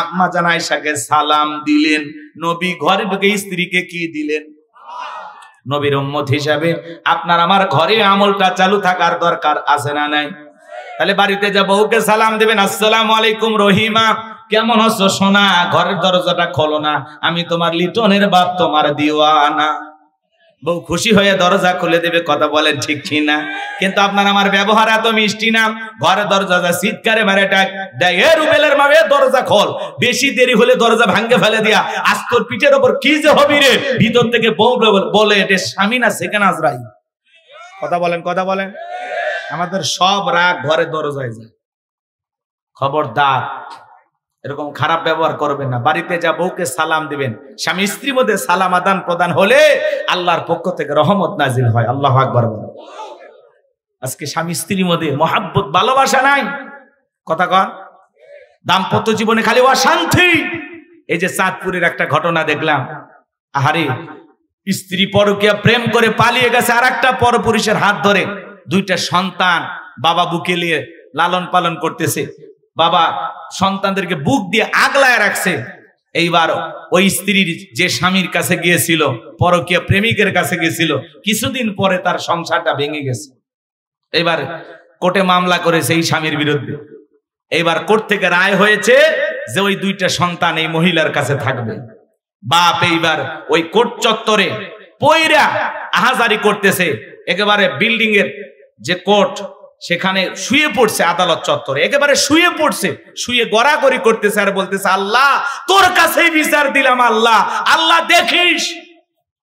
Speaker 1: আম্মা জান আয়েশাকে সালাম দিলেন। নবী ঘরে ঢুকে স্ত্রীকে কি দিলেন? নবীর উম্মত হিসাবে আপনার আমার ঘরে আমলটা চালু থাকার দরকার আছে না নাই? তাহলে বাড়িতে যা বউকে সালাম দিবেন, আসসালামু আলাইকুম রহিমা, কেমন আছো সোনা, ঘরের দরজাটা খোলো না, আমি তোমার লিটনের বাপ, তোমার দিওয়ানা। বউ খুশি হয়ে দরজা খুলে দেবে, কথা বলেন ঠিক কিনা? কিন্তু আপনার আমার ব্যবহার এত মিষ্টি না, ঘরের দরজা চিৎকারে মারে ডাক দেয়, এ রুবেলের মা, দরজা খোল, বেশি দেরি হলে দরজা ভাঙ্গে ফেলে দিয়া আস্তর পিঠের ওপর কি যে হবি রে। ভিতর থেকে বউ বলে, এটা স্বামী না সেখানে আজরাই। কথা বলেন, কথা বলেন। আমাদের সব রাগ ঘরে দরজায় যায়। খবরদার এরকম খারাপ ব্যবহার করবেন না। বাড়িতে যা বউকে সালাম দিবেন, স্বামী স্ত্রীর মধ্যে সালাম আদান প্রদান হলে আল্লাহর পক্ষ থেকে রহমত নাজিল হয়। আল্লাহু আকবার বলেন। আজকে স্বামী স্ত্রীর মধ্যে মহাব্বত, ভালোবাসা নাই। কথা কন, দাম্পত্য জীবনে খালি অশান্তি। এই যে চাঁদপুরের একটা ঘটনা দেখলাম, আহারে, স্ত্রী পরকীয়া প্রেম করে পালিয়ে গেছে আর একটা পরপুরুষের হাত ধরে, দুইটা সন্তান বাবা বুকে নিয়ে লালন পালন করতেছে, বাবা সন্তানদেরকে বুক দিয়ে আগলায় রাখছে। এইবার ওই স্ত্রীর যে স্বামীর কাছে গিয়েছিল, পরকীয়া প্রেমিকের কাছে গিয়েছিল, কিছুদিন পরে তার সংসারটা ভেঙে গেছে। এইবার কোর্টে মামলা করেছে এই স্বামীর বিরুদ্ধে। এইবার কোর্ট থেকে রায় হয়েছে যে ওই দুইটা সন্তান এই মহিলার কাছে থাকবে। বাপ এইবার ওই কোর্ট চত্বরে পয়রা আহাজারি করতেছে, একেবারে বিল্ডিং এর যে কোর্ট সেখানে শুয়ে পড়ছে, আদালত চত্বরে একেবারে শুয়ে পড়ছে, শুয়ে গড়াগড়ি করতেছে আর বলতেছে, আল্লাহ তোর কাছেই বিচার দিলাম, আল্লাহ, আল্লাহ দেখিস।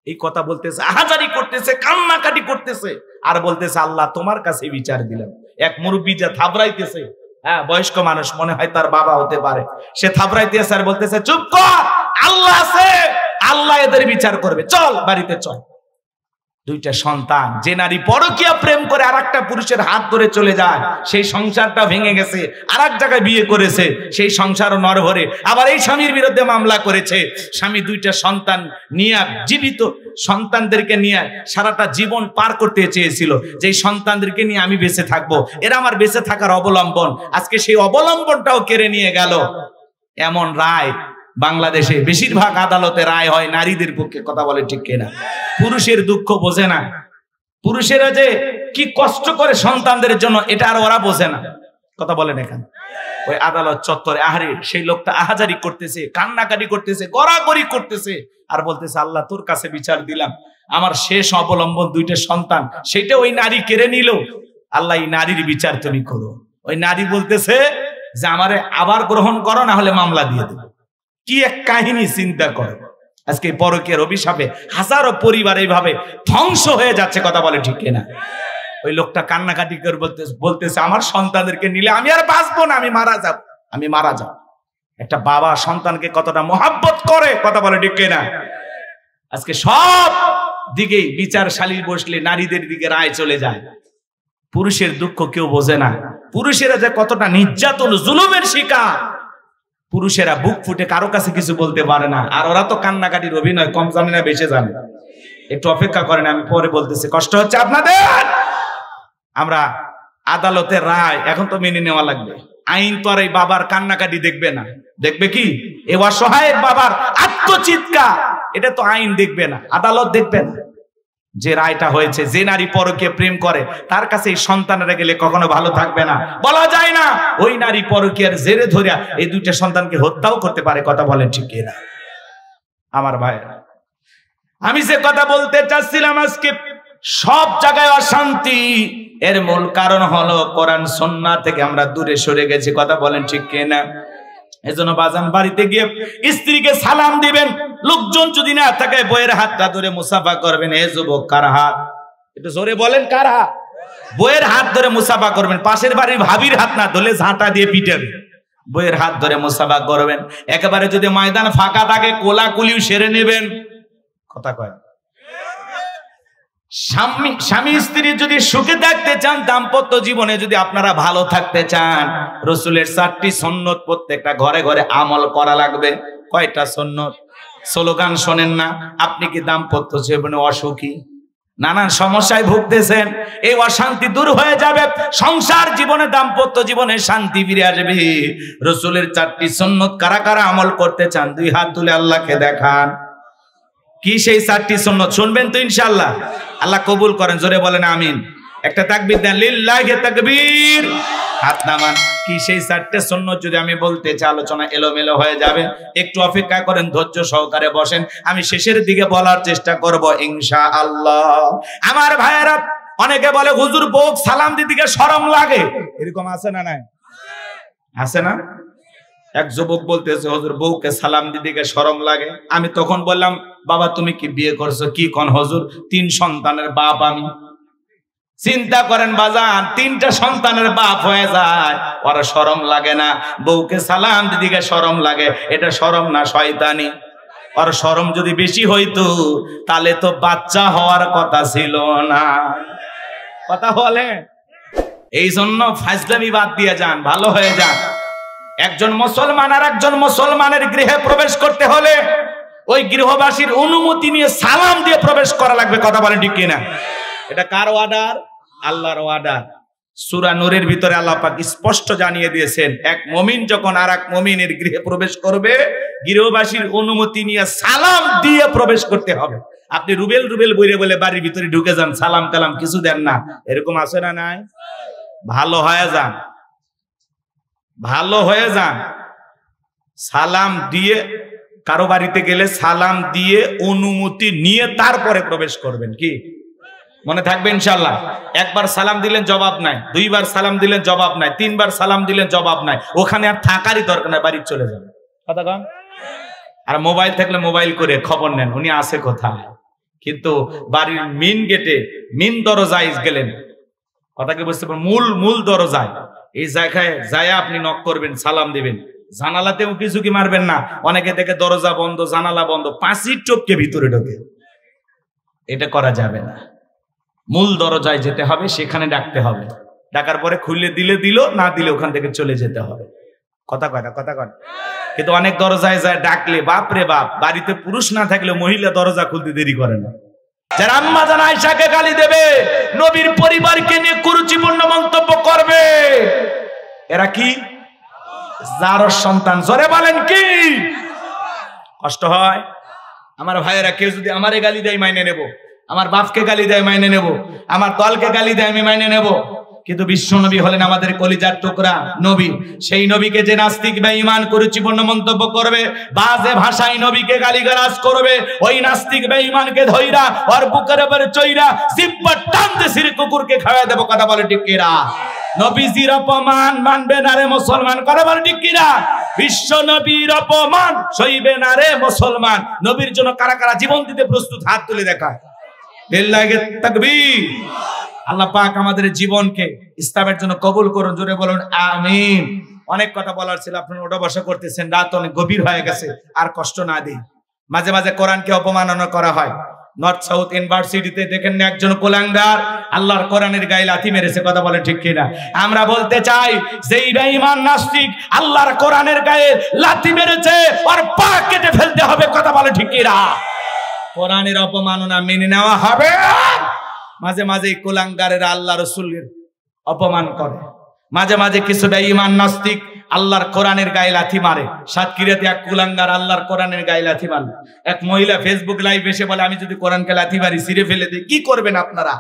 Speaker 1: এই কথা বলতেছে, আহাজারি করতেছে, কান্নাকাটি করতেছে আর বলতেছে, আল্লাহ তোমার কাছে বিচার দিলাম। এক মুরব্বী যা থাবড়াইতেছে, হ্যাঁ বয়স্ক মানুষ, মনে হয় তার বাবা হতে পারে, সে থাবড়াইতেছে আর বলতেছে, চুপ কর, আল্লাহ আছে, আল্লাহ এদের বিচার করবে, চল বাড়িতে চল। দুইটা সন্তান, যে নারী পরকীয়া প্রেম করে আর একটা পুরুষের হাত ধরে চলে যায়, সেই সংসারটা ভেঙে গেছে, আর এক জায়গায় বিয়ে করেছে, সেই সংসারও নরভরে। আবার এই স্বামীর বিরুদ্ধে মামলা করেছে। স্বামী দুইটা সন্তান নিয়ে, জীবিত সন্তানদেরকে নিয়ে সারাটা জীবন পার করতে চেয়েছিল, যে সন্তানদেরকে নিয়ে আমি বেঁচে থাকবো, এরা আমার বেঁচে থাকার অবলম্বন। আজকে সেই অবলম্বনটাও কেড়ে নিয়ে গেল। এমন রায় বাংলাদেশে বেশিরভাগ আদালতে রায় হয় নারীদের পক্ষে। কথা বলে ঠিক কিনা? পুরুষের দুঃখ বোঝে না, পুরুষেরা যে কি কষ্ট করে সন্তানদের জন্য, এটা আর ওরা বোঝে না। কথা বলেন এখানে ওই আদালত চত্বরে, আহারে সেই লোকটা আহাজারি করতেছে, কান্নাকাটি করতেছে, গড়াগড়ি করতেছে আর বলতেছে, আল্লাহ তোর কাছে বিচার দিলাম, আমার শেষ অবলম্বন দুইটা সন্তান, সেটা ওই নারী কেড়ে নিল, আল্লাহ এই নারীর বিচার তুমি করো। ওই নারী বলতেছে যে আমারে আবার গ্রহণ করো, না হলে মামলা দিয়ে দেবো। কি এক কাহিনী চিন্তা করো। আজকে পরকীয়ার অভিশাপে হাজারো পরিবার এইভাবে ধ্বংস হয়ে যাচ্ছে। কথা বলে ঠিক কিনা? ওই লোকটা কান্নাকাটি করে বলতেছে, আমার সন্তানদেরকে নিলে আমি আর বাঁচবো না, আমি মারা যাব, আমি মারা যাব। একটা বাবা সন্তানকে কতটা মহাব্বত করে। কথা বলে ঠিক কিনা? আজকে সব দিকেই বিচারশালী বসলে নারীদের দিকে রায় চলে যায়। পুরুষের দুঃখ কেউ বোঝে না। পুরুষেরা যে কতটা নির্যাতন জুলুমের শিকার, পুরুষেরা বুক ফুটে কারো কাছে কিছু বলতে পারে না। আর ওরা তো কান্নাকাটির অভিনয় কম জানে না, বেশি জানে। একটু অপেক্ষা করেন, আমি পরে বলতেছি। কষ্ট হচ্ছে আপনাদের? আমরা আদালতের রায় এখন তো মেনে নেওয়া লাগবে। আইন তো আর এই বাবার কান্নাকাটি দেখবে না। দেখবে কি? এ অসহায় বাবার আত্মচিৎকার, এটা তো আইন দেখবে না, আদালত দেখবে না। যে রায়টা হয়েছে, যে নারী পরকীয়া প্রেম করে তার কাছে এই সন্তানরা গেলে কখনো ভালো থাকবে না, বলা যায় না। ওই নারী পরকীয়ার জেরে ধরিয়া এই দুইটা সন্তানকে হত্যাও করতে পারে। কথা বলেন ঠিক কিনা? আমার ভাইরা, আমি যে কথা বলতে চাচ্ছিলাম, আজকে সব জায়গায় অশান্তি, এর মূল কারণ হলো কোরআন সুন্নাহ থেকে আমরা দূরে সরে গেছি। কথা বলেন ঠিক কিনা? এজন্য বাজান বাড়িতে গিয়ে স্ত্রীকে সালাম দিবেন, লোকজন যদি না থাকে বইয়ের হাতটা ধরে মুসাফা করবেন। এ যুবক কার হাত, একটু জোরে বলেন কার হাত? বইয়ের হাত ধরে মুসাফা করবেন, পাশের বাড়ির ভাবির হাত না ধরলে ঝাঁটা দিয়ে পিটাবে। বইয়ের হাত ধরে মুসাফা করবেন। একেবারে যদি ময়দান ফাঁকা থাকে কোলাকুলিও সেরে নেবেন। কথা কয়, স্বামী স্ত্রী যদি সুখে থাকতে চান, দাম্পত্য জীবনে যদি আপনারা ভালো থাকতে চান, রসুলের 4টি সুন্নত প্রত্যেকটা ঘরে ঘরে আমল করা লাগবে। কয়টা সুন্নত? স্লোগান শোনেন না? আপনি কি দাম্পত্য জীবনে অসুখী, নানান সমস্যায় ভুগতেছেন, এই অশান্তি দূর হয়ে যাবে, সংসার জীবনে দাম্পত্য জীবনে শান্তি ফিরে আসবে। রসুলের 4টি সুন্নত কারা কারা আমল করতে চান 2 হাত তুলে আল্লাহকে দেখান। কি সেই 4টি সুন্নত? শুনবেন তো ইনশাআল্লাহ? আল্লাহ কবুল করেন, জোরে বলেন আমিন। একটা তাকবীর দেন, লিল্লাহি তাকবীর। হাত নামান। কি সেই 4টে সুন্নত যদি আমি বলতে চাই, আলোচনা এলোমেলো হয়ে যাবে। একটু অপেক্ষা করেন, ধৈর্য সহকারে বসেন, আমি শেষের দিকে বলার চেষ্টা করব ইনশাআল্লাহ। আমার ভাইয়েরা, অনেকে বলে হুজুর বউ সালাম দিতে গিয়ে শরম লাগে, এরকম আছে না নাই? আছে না? এক যুবক বলতেছে হুজুর বউকে সালাম দিতে গিয়ে শরম লাগে। আমি তখন বললাম, বাবা তুমি কি বিয়ে করছো? কি কোন হুজুর? 3 সন্তানের বাপ আমি। চিন্তা করেন বাজান, 3টা সন্তানের বাপ হয়ে যায়, ওরা শরম লাগে না? বউকে সালাম দিতে গিয়ে শরম লাগে, এটা শরম না শয়তানি? আর শরম যদি বেশি হইতো তাহলে তো বাচ্চা হওয়ার কথা ছিল না। কথা বলে? এই জন্য ফাজলামি বাদ দিয়ে যান, ভালো হয়ে যান। একজন মুসলমান আর একজন মুসলমানের গৃহে প্রবেশ করতে হলে ওই গৃহবাসীর অনুমতি নিয়ে সালাম দিয়ে প্রবেশ করা লাগবে। কথা বলেন ঠিক কিনা? এটা কার অর্ডার? আল্লাহর অর্ডার। সূরা নূরের ভিতরে আল্লাহ পাক স্পষ্ট জানিয়ে দিয়েছেন, এক মুমিন যখন আরেক মুমিনের গৃহে প্রবেশ করবে, গৃহবাসীর অনুমতি নিয়ে সালাম দিয়ে প্রবেশ করতে হবে। আপনি রুবেল রুবেল বইরে বলে বাড়ির ভিতরে ঢুকে যান, সালাম কালাম কিছু দেন না, এরকম আছে না নাই? ভালো হয়ে যান, ভালো হয়ে যান। সালাম দিয়ে কারো বাড়িতে গেলে সালাম দিয়ে অনুমতি নিয়ে তারপরে প্রবেশ করবেন। কি মনে থাকবে ইনশাআল্লাহ? একবার সালাম দিলেন জবাব নাই, 2বার সালাম দিলেন জবাব নাই, 3বার সালাম দিলেন জবাব নাই, ওখানে আর থাকারই দরকার নাই, বাড়ি চলে যাবেন। কথা কন? আর মোবাইল থাকলে মোবাইল করে খবর নেন উনি আছে কোথায়। কিন্তু বাড়ির মেন গেটে মেন দরজায় গেলেন, কথা কি বুঝতে পারেন? মূল দরজায়, এই জায়গায় যায় আপনি নক করবেন, সালাম দিবেন। জানালাতেও কিছু কি মারবেন না। অনেকে দেখে দরজা বন্ধ, জানালা বন্ধ, 5 টপকে ভিতরে ঢোকে, এটা করা যাবে না। মূল দরজায় যেতে হবে, সেখানে ডাকতে হবে, ডাকার পরে খুলে দিলে দিল, না দিলে ওখান থেকে চলে যেতে হবে। কথা কয় না? কথা কয়। কিন্তু অনেক দরজায় যায় ডাকলে বাপ রে বাপ, বাড়িতে পুরুষ না থাকলে মহিলা দরজা খুলতে দেরি করে না। যারা আম্মা জান আয়েশাকে গালি দেবে, নবীর পরিবারকে নিয়ে কুরুচিপূর্ণ মন্তব্য করবে, এরা কি? জারর সন্তান। জোরে বলেন কি? কষ্ট হয়? আমার ভাইয়েরা, কেউ যদি আমারে গালি দেয় মাইনে নেব, আমার বাপকে গালি দেয় মাইনে নেব, আমার দলকে গালি দেয় আমি মাইনে নেব। কিন্তু বিশ্ব নবী হলেন আমাদের কলিজার টুকরা নবী। সেই নবীকে যে নাস্তিক বেঈমান কুরুচিপূর্ণ মন্তব্য করবে, বাজে ভাষায় নবীকে গালিগালাজ করবে, ওই নাস্তিক বেঈমানকে ধইরা ওর বুকের উপরে চইরা জিব্বা টান দিয়ে সির কুকুরকে খাওয়া দেব। কথা বলে ঠিক কিনা? নবীজির অপমান মানবে না রে মুসলমান। কথা বলে ঠিক কিনা? বিশ্ব নবীর অপমান সইবে না রে মুসলমান। নবীর জন্য কারা কারা জীবন দিতে প্রস্তুত? হাত তুলে দেখায়। লিল্লাহি তাকবীর। আল্লাহ পাক আমাদের জীবনকে ইসলামের জন্য কবুল করুন। জোরে বলুন আমিন। অনেক কথা বলার ছিল, আপনারা ওটা বসা করতেছেন, রাত অনেক গভীর হয়ে গেছে, আর কষ্ট না দিই। মাঝে মাঝে কোরআনকে অপমাননা করা হয়। নর্থ সাউথ ইউনিভার্সিটিতে দেখেন না একজন কোলাঙ্গার আল্লাহর কোরআনের গায়ে লাথি মেরেছে। কথা বলে ঠিক কিনা? আমরা বলতে চাই, যেই বেঈমান নাস্তিক আল্লাহর কোরআনের গায়ে লাথি মেরেছে, ওর পা কেটে ফেলতে হবে। কথা বলে ঠিক কিনা? কোরআনের অপমাননা মেনে নেওয়া হবে। মাঝে মাঝে কোলাঙ্গারেরা আল্লাহ রসুলের অপমান করে, মাঝে মাঝে কিছু বেঈমান নাস্তিক আল্লাহর কোরআনের গায়ে লাথি মারে। সাতক্ষীরাতে এক কুলাঙ্গার আল্লাহর কোরআনের গায়ে লাথি মারল। এক মহিলা ফেসবুক লাইভ এসে বলে, আমি যদি কোরআনকে লাথি মারি, ছিঁড়ে ফেলে দিই, কি করবেন আপনারা?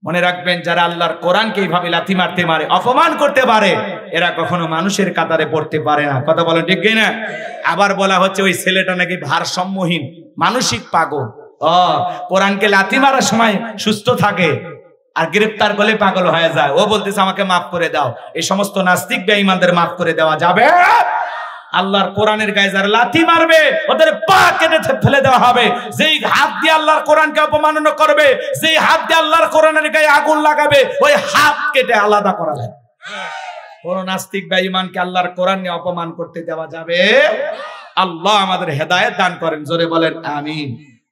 Speaker 1: মনে রাখবেন, যারা আল্লাহর কোরআনকে এইভাবে লাথি মারতে পারে, অপমান করতে পারে, এরা কখনো মানুষের কাতারে পড়তে পারে না। কথা বলেন ঠিক না? আবার বলা হচ্ছে ওই ছেলেটা নাকি ভারসাম্যহীন, মানসিক পাগল। কোরআনকে লাথি মারার সময় সুস্থ থাকে আর গ্রেফতার করলে পাগল হয়ে যায়। ও বলতেছে আমাকে মাফ করে দাও। এই সমস্ত নাস্তিক বেঈমানদের মাফ করে দেওয়া যাবে? আল্লাহর কোরআনের গায়ে যারা লাথি মারবে ওদের পা কেটে ফেলে দেওয়া হবে। যেই হাত দিয়ে আল্লাহর কোরআনকে অপমাননা করবে, যেই হাত দিয়ে আল্লাহর কোরআনের গায়ে আগুন লাগাবে, ওই হাত কেটে আলাদা করা লাগবে। কোন নাস্তিক বা ঈমানকে আল্লাহর কোরআন নিয়ে অপমান করতে দেওয়া যাবে? আল্লাহ আমাদের হেদায়েত দান করেন, জোরে বলেন আমিন।